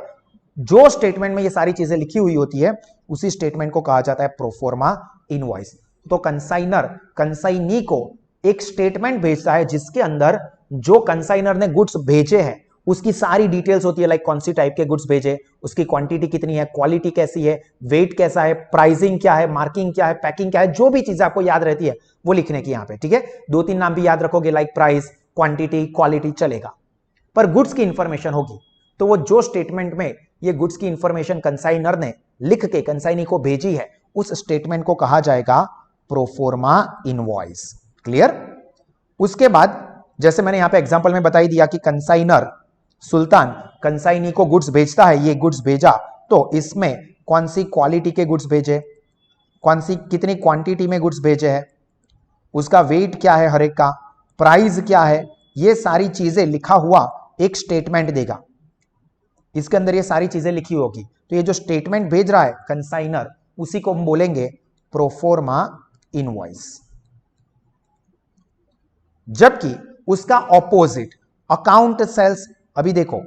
जो स्टेटमेंट में ये सारी चीजें लिखी हुई होती है उसी स्टेटमेंट को कहा जाता है प्रोफोर्मा इनवॉइस। तो कंसाइनर कंसाइनी को एक स्टेटमेंट भेजता है जिसके अंदर जो कंसाइनर ने गुड्स भेजे हैं उसकी सारी डिटेल्स होती है, लाइक कौन सी टाइप के गुड्स भेजे, उसकी क्वांटिटी कितनी है, क्वालिटी कैसी है, वेट कैसा है, प्राइसिंग क्या है, मार्किंग क्या है, पैकिंग क्या है, जो भी चीजें आपको याद रहती है वो लिखने की यहां पे। ठीक है, दो तीन नाम भी याद रखोगे, लाइक प्राइस, क्वांटिटी, क्वालिटी, चलेगा, पर गुड्स की इंफॉर्मेशन होगी। तो वो जो स्टेटमेंट में ये गुड्स की इंफॉर्मेशन कंसाइनर ने लिख के कंसाइनी को भेजी है उस स्टेटमेंट को कहा जाएगा प्रोफोर्मा इनवॉइस। क्लियर? उसके बाद जैसे मैंने यहां पे एग्जांपल में बता ही दिया कि कंसाइनर सुल्तान कंसाइनी को गुड्स भेजता है, ये गुड्स भेजा तो इसमें कौन सी क्वालिटी के गुड्स भेजे, कौन सी कितनी क्वांटिटी में गुड्स भेजे हैं, उसका वेट क्या है हर एक का, प्राइस क्या है, ये सारी चीजें लिखा हुआ एक स्टेटमेंट देगा। इसके अंदर ये सारी चीजें लिखी होगी। तो ये जो स्टेटमेंट भेज रहा है कंसाइनर उसी को हम बोलेंगे प्रोफोर्मा इनवॉइस। जबकि उसका ऑपोजिट अकाउंट सेल्स, अभी देखो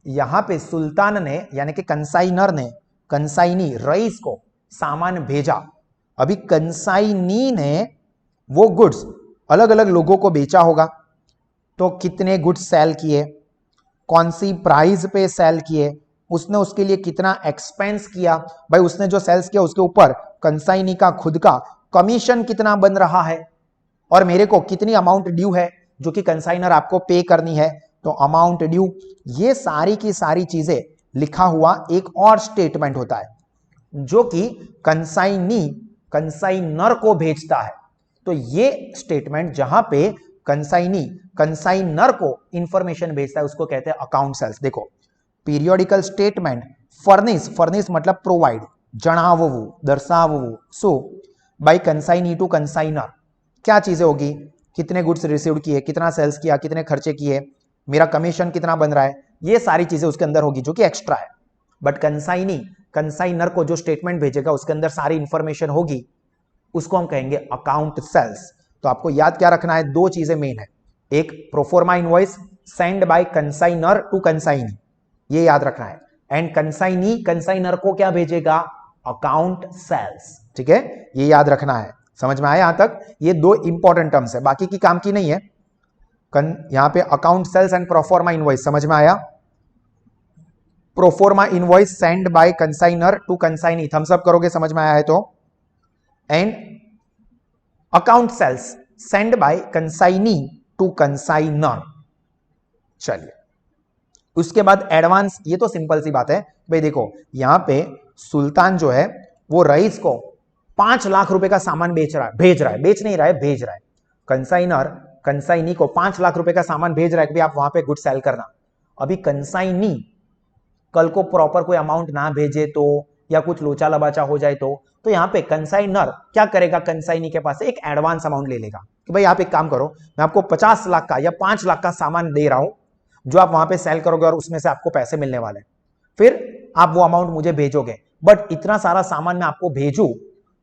यहां पे सुल्तान ने यानी कि कंसाइनर ने कंसाइनी रईस को सामान भेजा। अभी कंसाइनी ने वो गुड्स अलग अलग लोगों को बेचा होगा, तो कितने गुड्स सेल किए, कौन सी प्राइस पे सेल किए, उसने उसके लिए कितना एक्सपेंस किया, भाई उसने जो सेल्स किया उसके ऊपर कंसाइनी का खुद का कमीशन कितना बन रहा है, और मेरे को कितनी अमाउंट ड्यू है जो कि कंसाइनर आपको पे करनी है, तो अमाउंट ड्यू। ये सारी की सारी चीजें लिखा हुआ एक और स्टेटमेंट होता है जो कि कंसाइनर को भेजता है। तो ये स्टेटमेंट जहां पे कंसाइनर को इंफॉर्मेशन भेजता है उसको कहते हैं अकाउंट सेल्स। देखो, पीरियोडिकल स्टेटमेंट फर्निश मतलब प्रोवाइड, जणाववू, दर्शाववू। So by consignee to consignor क्या चीजें होगी, कितने गुड्स रिसीव्ड किए, कितना सेल्स किया, कितने खर्चे किए, मेरा कमीशन कितना बन रहा है, ये सारी चीजें उसके अंदर होगी जो कि एक्स्ट्रा है। बट कंसाइनर को जो स्टेटमेंट भेजेगा उसके अंदर सारी इंफॉर्मेशन होगी, उसको हम कहेंगे अकाउंट सेल्स। तो आपको याद क्या रखना है, दो चीजें मेन है, एक proforma invoice send by consignor to consignee, ये याद रखना है, एंड कंसाइनर को क्या भेजेगा, अकाउंट सेल्स। ठीक है, ये याद रखना है। समझ में आया यहां तक, ये दो इंपॉर्टेंट टर्म्स है, बाकी की काम की नहीं है। यहां पे account sales and proforma invoice समझ में आया। Proforma invoice send by consignor to consignee, thumbs up करोगे समझ में आया है तो। And account sales send by consignee to consignor. चलिए, उसके बाद एडवांस, ये तो सिंपल सी बात है भाई। देखो यहां पे सुल्तान जो है वो रईस को 5 लाख रुपए का सामान भेज नहीं रहा है, भेज रहा है। कंसाइनर कंसाइनी को 5 लाख रुपए का सामान भेज रहा है कि भाई आप वहां पे गुड सेल करना। अभी कंसाइनी कल को प्रॉपर कोई अमाउंट ना भेजे तो, या कुछ लोचा लबाचा हो जाए तो यहां पे कंसाइनर क्या करेगा, कंसाइनी के पास से एक एडवांस अमाउंट ले लेगा कि भाई आप एक काम करो, मैं आपको 50 लाख का या 5 लाख का सामान दे रहा हूं जो आप वहां पे सेल करोगे और उसमें से आपको पैसे मिलने वाले हैं, फिर आप वो अमाउंट मुझे भेजोगे। बट इतना सारा सामान मैं आपको भेजू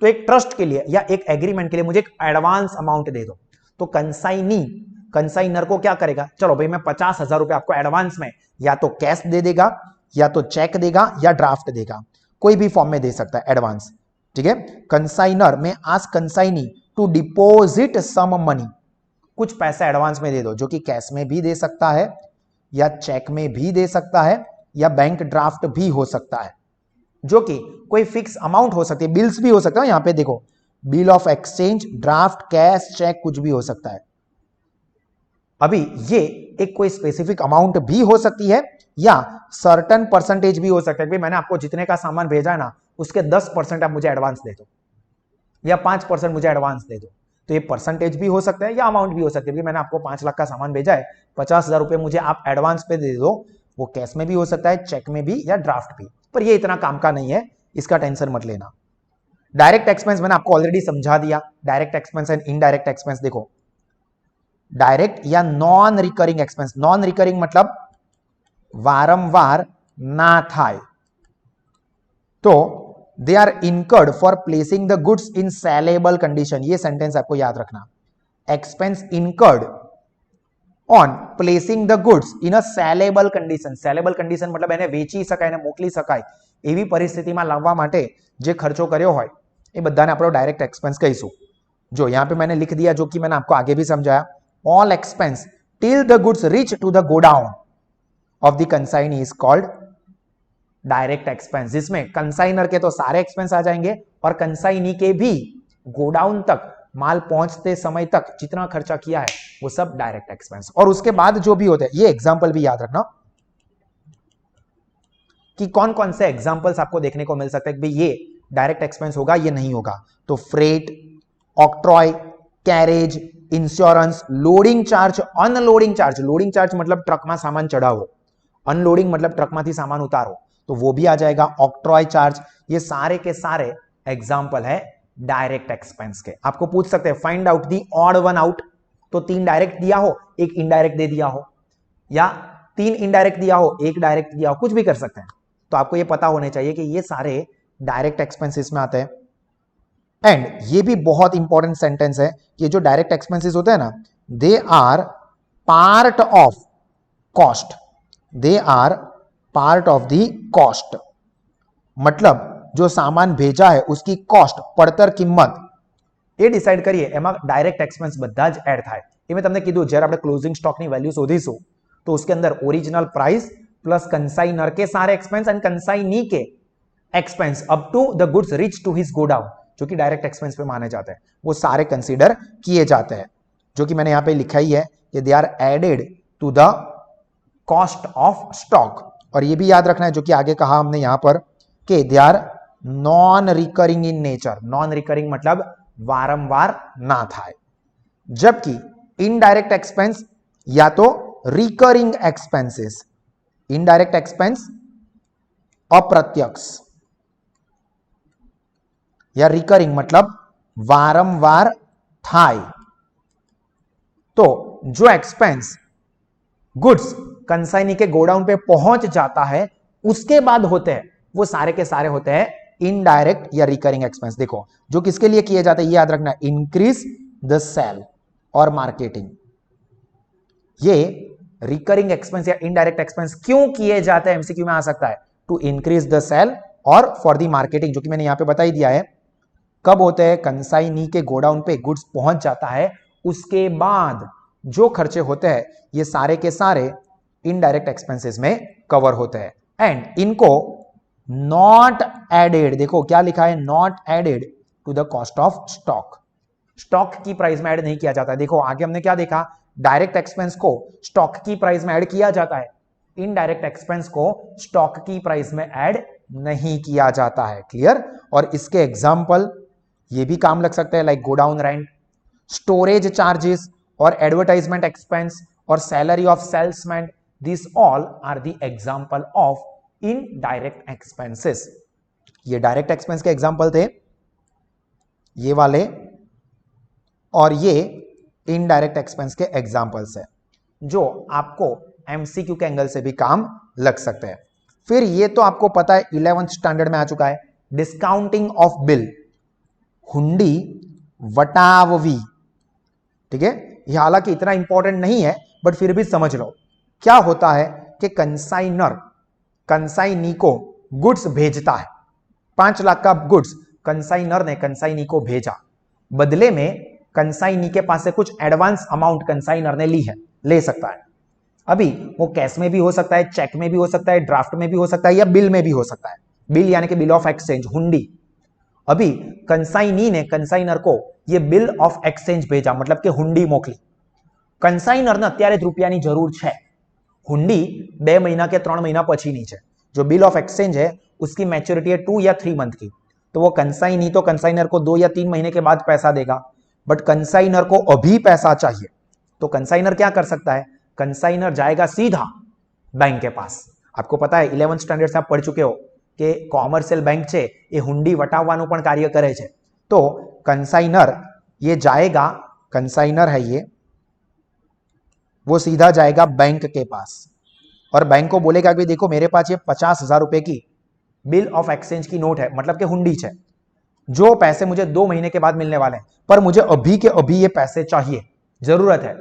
तो एक ट्रस्ट के लिए या एक एग्रीमेंट के लिए मुझे एक एडवांस अमाउंट दे दो। तो कंसाइनर को क्या करेगा, चलो भाई मैं 50,000 रुपए आपको एडवांस में या तो कैश दे देगा, या तो चेक देगा, या ड्राफ्ट देगा, कोई भी फॉर्म में दे सकता है एडवांस। ठीक है, कंसाइनर में ask consignee to deposit some money, कुछ पैसा एडवांस में दे दो, जो कि कैश में भी दे सकता है, या चेक में भी दे सकता है, या बैंक ड्राफ्ट भी हो सकता है, जो कि कोई फिक्स अमाउंट हो सकती है, बिल्स भी हो सकता है। यहां पे देखो, bill of exchange, draft, cash, cheque, कुछ भी हो सकता है। अभी ये एक कोई स्पेसिफिक अमाउंट भी हो सकती है, या सर्टन परसेंटेज भी हो सकता है कि मैंने आपको जितने का सामान भेजा है ना उसके 10% आप मुझे एडवांस दे दो, या 5% मुझे एडवांस दे दो। तो ये परसेंटेज भी हो सकता है या अमाउंट भी हो सकती है कि मैंने आपको 5 लाख का सामान भेजा है, 50,000 रुपए मुझे आप एडवांस पे दे दो। वो कैश में भी हो सकता है, चेक में भी, या ड्राफ्ट भी। पर ये इतना काम का नहीं है, इसका टेंशन मत लेना। डायरेक्ट एक्सपेंस मैंने आपको ऑलरेडी समझा दिया। Direct expense and indirect expense देखो, डायरेक्ट या non recurring expense, non recurring मतलब वारंवार ना थाय, तो they are incurred for placing the goods in saleable condition. ये सेंटेंस आपको याद रखना, expense incurred on placing the goods in a saleable condition. Saleable condition मतलब એને વેચી શકાય ને મોકલી શકાય એવી પરિસ્થિતિમાં લાવવા માટે જે ખર્ચો કર્યો હોય એ બધાને આપણે ડાયરેક્ટ એક્સપેન્સ કહીશું। जो यहां पे मैंने लिख दिया, जो कि मैंने आपको आगे भी समझाया, all expense till the goods reach to the godown of the consignee is called direct expense, जिसमें कंसाइनर के तो सारे एक्सपेंस आ जाएंगे और कंसाइनी के भी गोडाउन तक माल पहुंचते समय तक जितना खर्चा किया है वो सब डायरेक्ट एक्सपेंस। और उसके बाद जो भी होते हैं, ये एग्जांपल भी याद रखना कि कौन कौन से एग्जांपल्स आपको देखने को मिल सकते हैं कि भाई ये डायरेक्ट एक्सपेंस होगा, ये नहीं होगा। तो freight, octroi, carriage, insurance, loading charge, unloading charge. Loading charge मतलब ट्रक में सामान चढ़ावो, अनलोडिंग मतलब ट्रक में सामान उतारो, तो वो भी आ जाएगा। ऑक्ट्रॉय चार्ज, ये सारे के सारे एग्जांपल है डायरेक्ट एक्सपेंस के। आपको पूछ सकते हैं find out the odd one out, तो 3 डायरेक्ट दिया हो, एक इनडायरेक्ट दे दिया हो, या 3 इनडायरेक्ट दिया हो, एक डायरेक्ट दिया हो, कुछ भी कर सकते हैं। तो आपको ये पता होने चाहिए कि ये सारे डायरेक्ट एक्सपेंसेस में आते हैं। एंड ये भी बहुत इंपॉर्टेंट सेंटेंस है, ये जो डायरेक्ट एक्सपेंसेस होते हैं ना, they are part of cost, they are part of the cost, मतलब जो सामान भेजा है उसकी कॉस्ट, પડતર કિંમત એ ડિસાઈડ કરીએ એમાં ડાયરેક્ટ એક્સપેન્સ બધા જ એડ થાય। એ મેં તમને કીધું, જ્યારે આપણે ક્લોઝિંગ સ્ટોકની વેલ્યુ શોધીશું તો उसके अंदर ओरिजिनल प्राइस प्लस कंसाइनर के सारे एक्सपेंस एंड कंसाइनी के expense up to the goods reach to his godown, जो कि डायरेक्ट एक्सपेंस पे माने जाते हैं, वो सारे कंसीडर किए जाते हैं, जो कि मैंने यहां पे लिखा ही है कि they are added to the cost of stock. और ये भी याद रखना है, जो कि आगे कहा हमने यहां पर, कि they are non recurring in nature. Non recurring मतलब वारंवार ना थाय, जबकि इनडायरेक्ट एक्सपेंस या तो रिकरिंग एक्सपेंसेस, इनडायरेक्ट एक्सपेंस अप्रत्यक्ष, या रिकरिंग मतलब वारंवार थाय। तो जो एक्सपेंस गुड्स कंसाइनी के गोडाउन पे पहुंच जाता है उसके बाद होते हैं, वो सारे के सारे होते हैं इनडायरेक्ट या रिकरिंग एक्सपेंस। देखो जो किसके लिए किए जाते हैं, ये याद रखना, इंक्रीज द सेल और मार्केटिंग। ये रिकरिंग एक्सपेंस या इनडायरेक्ट एक्सपेंस क्यों किए जाते हैं, एमसीक्यू में आ सकता है, टू इंक्रीज द सेल और फॉर द मार्केटिंग, जो कि मैंने यहां पे बता ही दिया है। कब होते हैं, कंसाइनी के गोडाउन पे गुड्स पहुंच जाता है उसके बाद जो खर्चे होते हैं ये सारे के सारे इनडायरेक्ट एक्सपेंसेस में कवर होते हैं, एंड इनको नॉट एडेड, देखो क्या लिखा है, not added to the cost of stock. Stock की प्राइस में ऐड नहीं किया जाता है। देखो आगे हमने क्या देखा, डायरेक्ट एक्सपेंस को स्टॉक की प्राइस में ऐड किया जाता है, इनडायरेक्ट एक्सपेंस को स्टॉक की प्राइस में ऐड नहीं किया जाता है। क्लियर। और इसके एग्जाम्पल ये भी काम लग सकते हैं, like godown rent, storage charges और एडवर्टाइजमेंट एक्सपेंस और salary of salesman, this all are the example of indirect expenses. ये डायरेक्ट एक्सपेंस के एग्जाम्पल थे ये वाले, और ये इनडायरेक्ट एक्सपेंस के एग्जाम्पल्स है जो आपको एमसीक्यू के एंगल से भी काम लग सकते हैं। फिर ये तो आपको पता है 11th स्टैंडर्ड में आ चुका है, डिस्काउंटिंग ऑफ बिल, हुंडी वटाववी। ठीक है, ये हालांकि इतना इंपॉर्टेंट नहीं है बट फिर भी समझ लो। क्या होता है कि कंसाइनर कंसाइनी को गुड्स भेजता है, 5 लाख का गुड्स कंसाइनर ने कंसाइनी को भेजा, बदले में कंसाइनी के पास से कुछ एडवांस अमाउंट कंसाइनर ने ली है, ले सकता है। अभी वो कैश में भी हो सकता है, चेक में भी हो सकता है, ड्राफ्ट में भी हो सकता है, या बिल में भी हो सकता है। बिल यानी कि बिल ऑफ एक्सचेंज, हुंडी। अभी कंसाइनी ने कंसाइनर को ये बिल ऑफ एक्सचेंज भेजा, मतलब कि हुंडी मोकली। कंसाइनर ने અત્યારે રૂપિયાની જરૂર છે, हुंडी 2 महीना के 3 महीना पछીની છે। जो बिल ऑफ एक्सचेंज है उसकी मैच्योरिटी है 2 या 3 मंथ की, तो वो कंसाइनी तो कंसाइनर को 2 या 3 महीने के बाद पैसा देगा, बट कंसाइनर को अभी पैसा चाहिए, तो कंसाइनर क्या कर सकता है, कंसाइनर जाएगा सीधा बैंक के पास। आपको पता है 11th स्टैंडर्ड से आप पढ़ चुके हो कि कॉमर्शियल बैंक છે એ હુંડી વટાવવાનું પણ કાર્ય કરે છે। तो कंसाइनर ये जाएगा, कंसाइनर है ये, वो सीधा जाएगा बैंक के पास और बैंक को बोलेगा कि देखो मेरे पास ये 50,000 रुपए की बिल ऑफ एक्सचेंज की नोट है, मतलब कि हुंडी है, जो पैसे मुझे 2 महीने के बाद मिलने वाले हैं, पर मुझे अभी के अभी ये पैसे चाहिए, जरूरत है।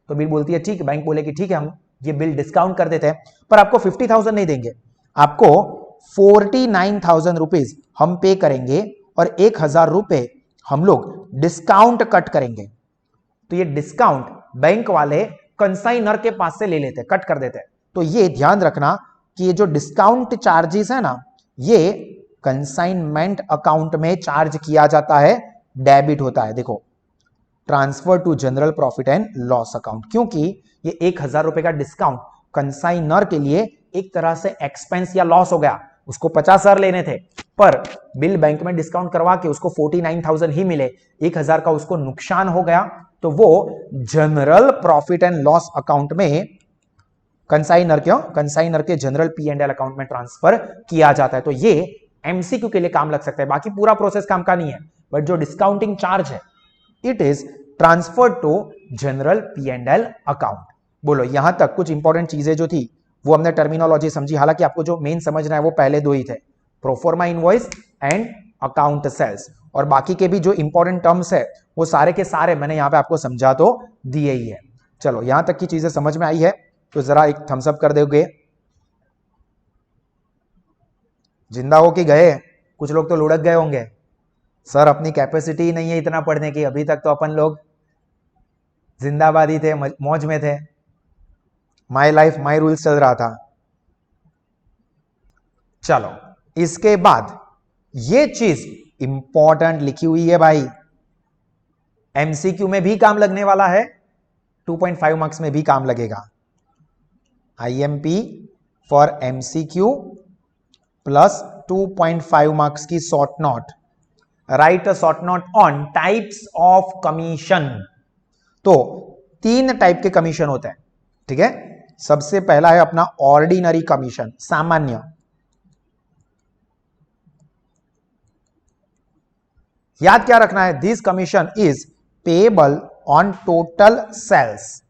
तो बिल बोलती है ठीक है, बैंक बोलेगी ठीक है हम ये बिल डिस्काउंट कर देते हैं, पर आपको 50,000 नहीं देंगे, आपको 49,000 रुपीज हम पे करेंगे और 1,000 रुपए हम लोग डिस्काउंट कट करेंगे। तो ये डिस्काउंट बैंक वाले कंसाइनर के पास से ले लेते, कट कर देते। तो ये ध्यान रखना कि ये जो डिस्काउंट चार्जेस है ना, ये कंसाइनमेंट अकाउंट में चार्ज किया जाता है, डेबिट होता है। देखो transfer to general profit and loss account, क्योंकि ये 1,000 रुपए का डिस्काउंट कंसाइनर के लिए एक तरह से एक्सपेंस या लॉस हो गया। उसको 50,000 लेने थे, पर बिल बैंक में डिस्काउंट करवा के उसको 49,000 ही मिले, 1,000 का उसको नुकसान हो गया, तो वो general profit and loss account में कंसाइनर के जनरल P&L अकाउंट में ट्रांसफर किया जाता है। तो ये एमसीक्यू के लिए काम लग सकता है, बाकी पूरा प्रोसेस काम का नहीं है, बट जो डिस्काउंटिंग चार्ज है it is transfer to general P&L account. बोलो यहां तक कुछ इंपॉर्टेंट चीजें जो थी वो हमने टर्मिनोलॉजी समझी, हालांकि आपको जो मेन समझना है वो पहले 2 ही थे, proforma invoice and account sales, और बाकी के भी जो इंपॉर्टेंट टर्म्स है वो सारे के सारे मैंने यहां पे आपको समझा तो दिए ही है। चलो यहां तक की चीजें समझ में आई है तो जरा एक थम्स अप कर दोगे। जिंदा हो कि गए? कुछ लोग तो लुढ़क गए होंगे, सर अपनी कैपेसिटी ही नहीं है इतना पढ़ने की, अभी तक तो अपन लोग जिंदाबादी थे, मौज में थे, माई लाइफ माई रूल्स चल रहा था। चलो इसके बाद ये चीज इंपॉर्टेंट लिखी हुई है भाई, एमसीक्यू में भी काम लगने वाला है, 2.5 मार्क्स में भी काम लगेगा। IMP for MCQ plus 2.5 marks की short note. Write a short note on types of commission. तो 3 टाइप के कमीशन होते हैं, ठीक है। सबसे पहला है अपना ऑर्डिनरी कमीशन, सामान्य। याद क्या रखना है, this commission is payable on total sales.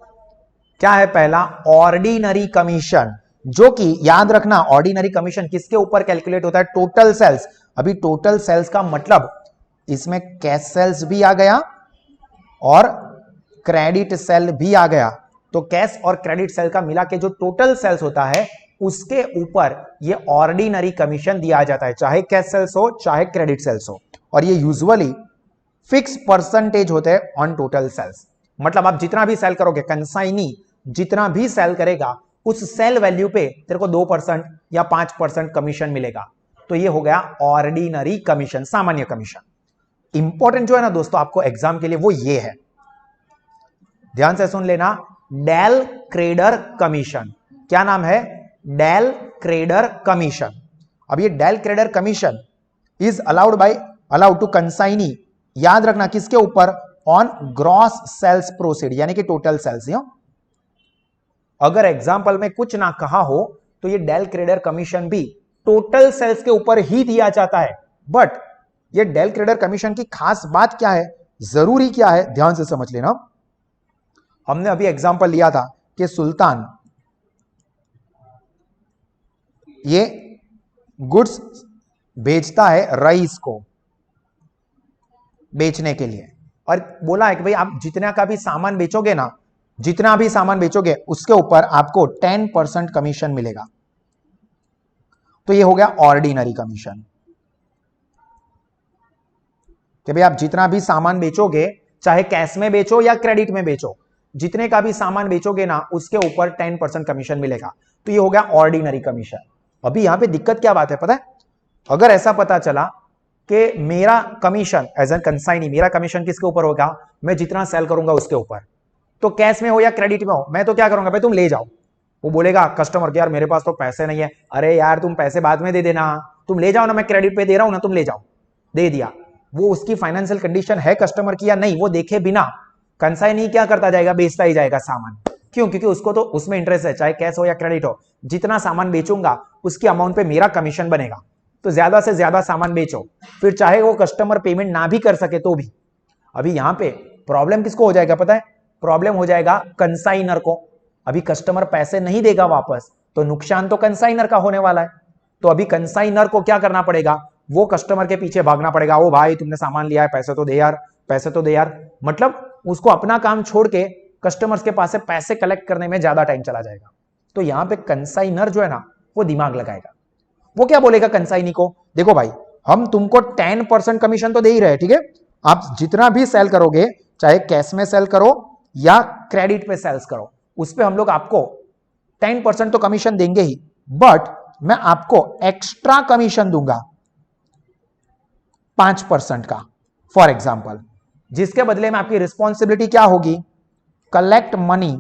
क्या है पहला, ऑर्डिनरी कमीशन, जो कि याद रखना ऑर्डिनरी कमीशन किसके ऊपर कैलकुलेट होता है, टोटल सेल्स। अभी टोटल सेल्स का मतलब इसमें कैश सेल्स भी आ गया और क्रेडिट सेल भी आ गया। तो कैश और क्रेडिट सेल का मिला के जो टोटल सेल्स होता है उसके ऊपर ये ऑर्डिनरी कमीशन दिया जाता है, चाहे कैश सेल्स हो चाहे क्रेडिट सेल्स हो। और ये यूजुअली फिक्स परसेंटेज होते हैं ऑन टोटल सेल्स। मतलब आप जितना भी सेल करोगे, कंसाइनी जितना भी सेल करेगा उस सेल वैल्यू पे तेरे को 2% या 5% कमीशन मिलेगा। तो ये हो गया ऑर्डिनरी कमीशन, सामान्य कमीशन। इंपॉर्टेंट जो है ना दोस्तों आपको एग्जाम के लिए वो ये है, ध्यान से सुन लेना, डेल क्रेडर कमीशन। क्या नाम है, डेल क्रेडर कमीशन। अब ये del credere commission is allowed to consignee, याद रखना किसके ऊपर, ऑन ग्रॉस सेल्स प्रोसीड, यानी कि टोटल सेल्स। अगर एग्जाम्पल में कुछ ना कहा हो तो ये डेल क्रेडर कमीशन भी टोटल सेल्स के ऊपर ही दिया जाता है। बट ये डेल क्रेडर कमीशन की खास बात क्या है, जरूरी क्या है, ध्यान से समझ लेना। हमने अभी एग्जाम्पल लिया था कि सुल्तान ये गुड्स बेचता है रईस को बेचने के लिए, और बोला है कि भाई आप जितना का भी सामान बेचोगे ना, जितना भी सामान बेचोगे उसके ऊपर आपको 10% कमीशन मिलेगा। तो ये हो गया ऑर्डिनरी कमीशन, कि भाई आप जितना भी सामान बेचोगे, चाहे कैश में बेचो या क्रेडिट में बेचो, जितने का भी सामान बेचोगे ना उसके ऊपर 10% कमीशन मिलेगा। तो ये हो गया ऑर्डिनरी कमीशन। अभी यहां पे दिक्कत क्या बात है पता है, अगर ऐसा पता चला कि मेरा कमीशन एज एन कंसाइनी, मेरा कमीशन किसके ऊपर होगा, मैं जितना सेल करूंगा उसके ऊपर, तो कैश में हो या क्रेडिट में हो, मैं तो क्या करूंगा भाई तुम ले जाओ। वो बोलेगा कस्टमर के, यार मेरे पास तो पैसे नहीं है। अरे यार तुम पैसे बाद में दे देना, तुम ले जाओ ना, मैं क्रेडिट पे दे रहा हूं ना, तुम ले जाओ। दे दिया। वो उसकी फाइनेंशियल कंडीशन है कस्टमर की या नहीं वो देखे बिना कंसाइनी क्या करता जाएगा, बेचता ही जाएगा सामान। क्यों, क्योंकि उसको तो उसमें इंटरेस्ट है, चाहे कैश हो या क्रेडिट हो, जितना सामान बेचूंगा उसकी अमाउंट पे मेरा कमीशन बनेगा। तो ज्यादा से ज्यादा सामान बेचो, फिर चाहे वो कस्टमर पेमेंट ना भी कर सके तो भी। अभी यहां पे प्रॉब्लम किसको हो जाएगा पता है, प्रॉब्लम हो जाएगा कंसाइनर को। अभी कस्टमर पैसे नहीं देगा वापस, तो नुकसान तो कंसाइनर का होने वाला है। तो अभी कंसाइनर को क्या करना पड़ेगा, वो कस्टमर के पीछे भागना पड़ेगा, ओ भाई तुमने सामान लिया है, पैसे तो दे यार, पैसे तो दे यार। मतलब उसको अपना काम छोड़ के कस्टमर्स के पास से पैसे कलेक्ट करने में ज्यादा टाइम चला जाएगा। तो यहां पे कंसाइनर जो है ना वो दिमाग लगाएगा। वो क्या बोलेगा कंसाइनी को, देखो भाई हम तुमको 10% कमीशन तो दे ही रहे, ठीक है, आप जितना भी सेल करोगे, चाहे कैश में सेल करो या क्रेडिट पे सेल्स करो, उस पे हम लोग आपको 10% तो कमीशन देंगे ही, बट मैं आपको एक्स्ट्रा कमीशन दूंगा 5% का, फॉर एग्जाम्पल, जिसके बदले में आपकी रिस्पॉन्सिबिलिटी क्या होगी, कलेक्ट मनी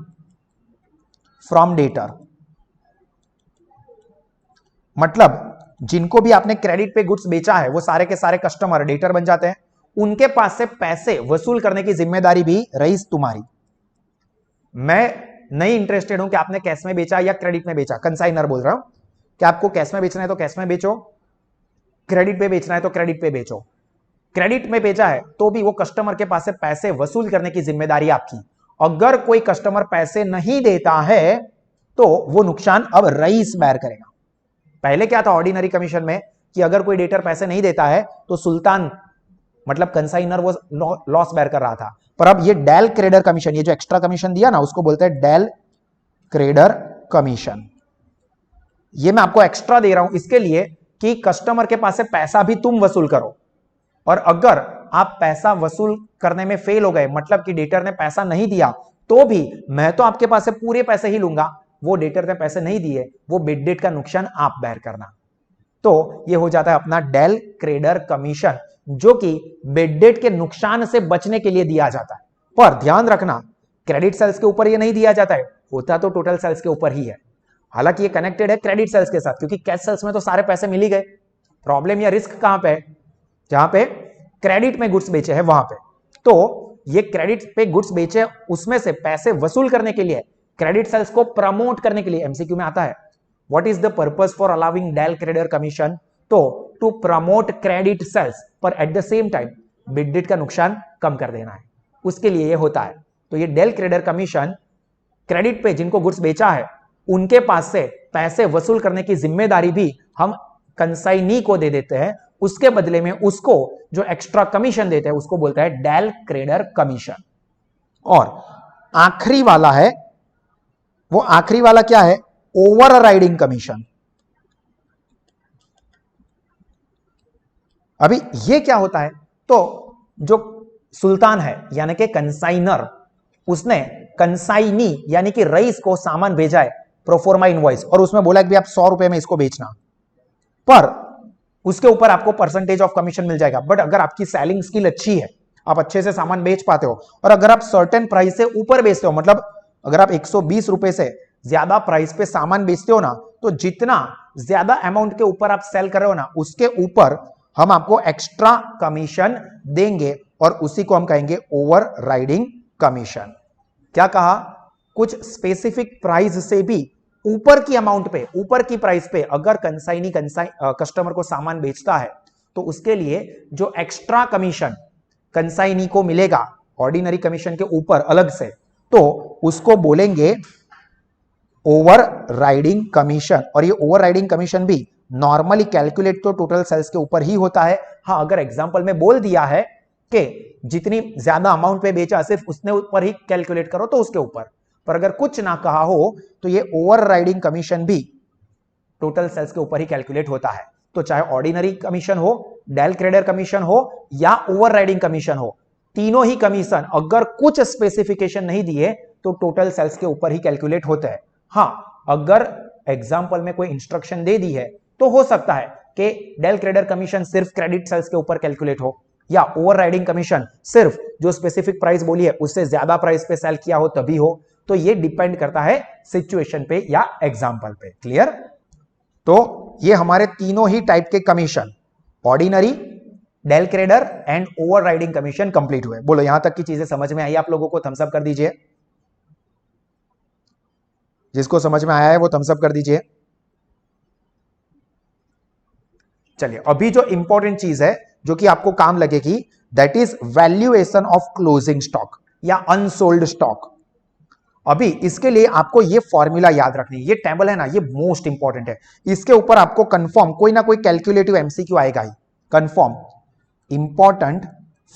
फ्रॉम डेटर। मतलब जिनको भी आपने क्रेडिट पे गुड्स बेचा है वो सारे के सारे कस्टमर डेटर बन जाते हैं, उनके पास से पैसे वसूल करने की जिम्मेदारी भी रईस तुम्हारी। मैं नहीं इंटरेस्टेड हूं कि आपने कैश में बेचा या क्रेडिट में बेचा, कंसाइनर बोल रहा हूं कि आपको कैश में बेचना है तो कैश में बेचो, क्रेडिट पे बेचना है तो क्रेडिट पे बेचो। क्रेडिट में बेचा है तो भी वो कस्टमर के पास से पैसे वसूल करने की जिम्मेदारी आपकी। अगर कोई कस्टमर पैसे नहीं देता है तो वो नुकसान अब रईस बेयर करेगा। पहले क्या था ऑर्डिनरी कमीशन में कि अगर कोई डेटर पैसे नहीं देता है तो सुल्तान मतलब कंसाइनर वो लॉस बेयर कर रहा था। पर अब ये डेल क्रेडर कमीशन, ये जो एक्स्ट्रा कमीशन दिया ना उसको बोलते हैं डेल क्रेडर कमीशन। ये मैं आपको एक्स्ट्रा दे रहा हूं इसके लिए कि कस्टमर के पास से पैसा भी तुम वसूल करो, और अगर आप पैसा वसूल करने में फेल हो गए, मतलब कि डेटर ने पैसा नहीं दिया, तो भी मैं तो आपके पास से पूरे पैसे ही लूंगा, वो डेटर ने पैसे नहीं दिए, वो बिड डेट का नुकसान आप बेयर करना। तो ये हो जाता है अपना डेल क्रेडर कमीशन, जो कि बेड डेट के नुकसान से बचने के लिए दिया जाता है। पर ध्यान रखना, क्रेडिट सेल्स के ऊपर ये नहीं दिया जाता है, होता तो टोटल सेल्स के ऊपर ही है। हालांकि ये कनेक्टेड है क्रेडिट सेल्स के साथ, क्योंकि कैश सेल्स में तो सारे पैसे मिल ही गए। प्रॉब्लम या रिस्क कहां पे है? जहां पे क्रेडिट में गुड्स बेचे हैं वहां पे। तो ये क्रेडिट पे गुड्स बेचे, उसमें से पैसे वसूल करने के लिए, क्रेडिट सेल्स को प्रमोट करने के लिए एमसीक्यू में आता है, what is the purpose for allowing del credere commission? तो टू प्रमोट क्रेडिट सेल्स, पर at the same time bad debt का नुकसान कम कर देना है, उसके लिए ये होता है। तो ये डेल क्रेडर कमीशन क्रेडिट पे जिनको गुड्स बेचा है उनके पास से पैसे वसूल करने की जिम्मेदारी भी हम कंसाइनी को दे देते हैं, उसके बदले में उसको जो एक्स्ट्रा कमीशन देते हैं उसको बोलता है डेल क्रेडर कमीशन। और आखिरी वाला है, वो आखिरी वाला क्या है? Overriding commission. अभी ये क्या होता है? तो जो सुल्तान है यानी कि कंसाइनर, उसने कंसाइनी यानी कि रईस को सामान भेजा है प्रोफोर्मा इनवॉइस, और उसमें बोला कि आप 100 रुपए में इसको बेचना, पर उसके ऊपर आपको परसेंटेज ऑफ कमीशन मिल जाएगा। बट अगर आपकी सेलिंग स्किल अच्छी है, आप अच्छे से सामान बेच पाते हो, और अगर आप सर्टेन प्राइस से ऊपर बेचते हो, मतलब अगर आप 120 रुपए से ज्यादा प्राइस पे सामान बेचते हो ना, तो जितना ज्यादा अमाउंट के ऊपर आप सेल कर रहे हो ना, उसके ऊपर हम आपको एक्स्ट्रा कमीशन देंगे, और उसी को हम कहेंगे ओवर राइडिंग कमीशन। क्या कहा? कुछ स्पेसिफिक प्राइस से भी ऊपर की अमाउंट पे, ऊपर की प्राइस पे अगर कंसाइनी कस्टमर को सामान बेचता है, तो उसके लिए जो एक्स्ट्रा कमीशन कंसाइनी को मिलेगा ऑर्डिनरी कमीशन के ऊपर अलग से, तो उसको बोलेंगे ओवर राइडिंग कमीशन। और ये ओवर राइडिंग कमीशन भी नॉर्मली कैलकुलेट तो टोटल सेल्स के ऊपर ही होता है। हाँ, अगर एग्जांपल में बोल दिया है कि जितनी ज्यादा अमाउंट पे बेचा सिर्फ उसने ऊपर ही कैलकुलेट करो, तो उसके ऊपर, पर अगर कुछ ना कहा हो तो ये ओवर राइडिंग कमीशन भी टोटल सेल्स के ऊपर ही कैलकुलेट होता है। तो चाहे ऑर्डिनरी कमीशन हो, डेल क्रेडर कमीशन हो या ओवर राइडिंग कमीशन हो, तीनों ही कमीशन अगर कुछ स्पेसिफिकेशन नहीं दिए तो टोटल सेल्स के ऊपर ही कैलकुलेट होते हैं। हाँ, अगर एग्जाम्पल में कोई इंस्ट्रक्शन दे दी है तो हो सकता है कि डेल क्रेडर कमीशन सिर्फ क्रेडिट सेल्स के ऊपर कैलकुलेट हो, या ओवर राइडिंग कमीशन सिर्फ जो स्पेसिफिक प्राइस बोली है उससे ज्यादा प्राइस पे सेल किया हो तभी हो। तो ये डिपेंड करता है सिचुएशन पे या एग्जाम्पल पे। क्लियर? तो ये हमारे तीनों ही टाइप के commission, ordinary, del credere and overriding commission complete हुए। बोलो, यहां तक की चीजें समझ में आई आप लोगों को? थम्स अप कर दीजिए। जिसको समझ में आया है वो थम्स अप कर दीजिए। चलिए, अभी जो इंपॉर्टेंट चीज है जो कि आपको काम लगेगी, that is valuation of closing stock या अनसोल्ड स्टॉक। अभी इसके लिए आपको ये फॉर्मूला याद रखनी है, ये टेबल है ना, ये मोस्ट इंपॉर्टेंट है। इसके ऊपर आपको कंफर्म कोई ना कोई कैलकुलेटिव एमसीक्यू आएगा ही। Confirm important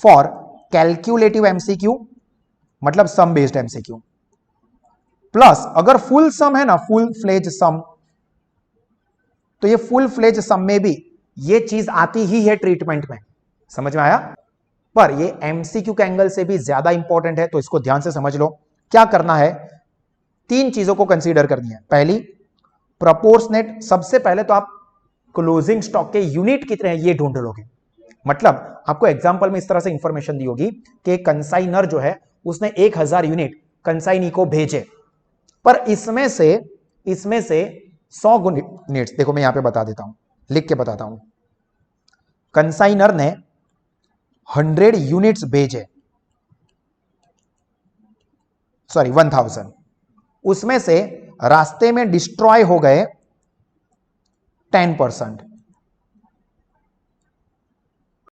for calculative MCQ, मतलब सम बेस्ड एमसीक्यू, प्लस अगर फुल सम है ना, फुल फ्लेज सम, तो ये फुल फ्लेज सम में भी ये चीज आती ही है ट्रीटमेंट में। समझ में आया? पर ये एमसीक्यू के एंगल से भी ज्यादा इंपॉर्टेंट है, तो इसको ध्यान से समझ लो। क्या करना है? 3 चीजों को कंसीडर करनी है। पहली, प्रोपोर्शनेट। सबसे पहले तो आप क्लोजिंग स्टॉक के यूनिट कितने हैं ये ढूंढ लोगे। मतलब आपको एग्जांपल में इस तरह से इंफॉर्मेशन दी होगी कि कंसाइनर जो है उसने 1000 यूनिट कंसाइनी को भेजे, पर इसमें से 100 यूनिट्स, देखो मैं यहां पे बता देता हूं, लिख के बताता हूं। कंसाइनर ने 100 यूनिट्स भेजे, सॉरी 1000, उसमें से रास्ते में डिस्ट्रॉय हो गए 10%।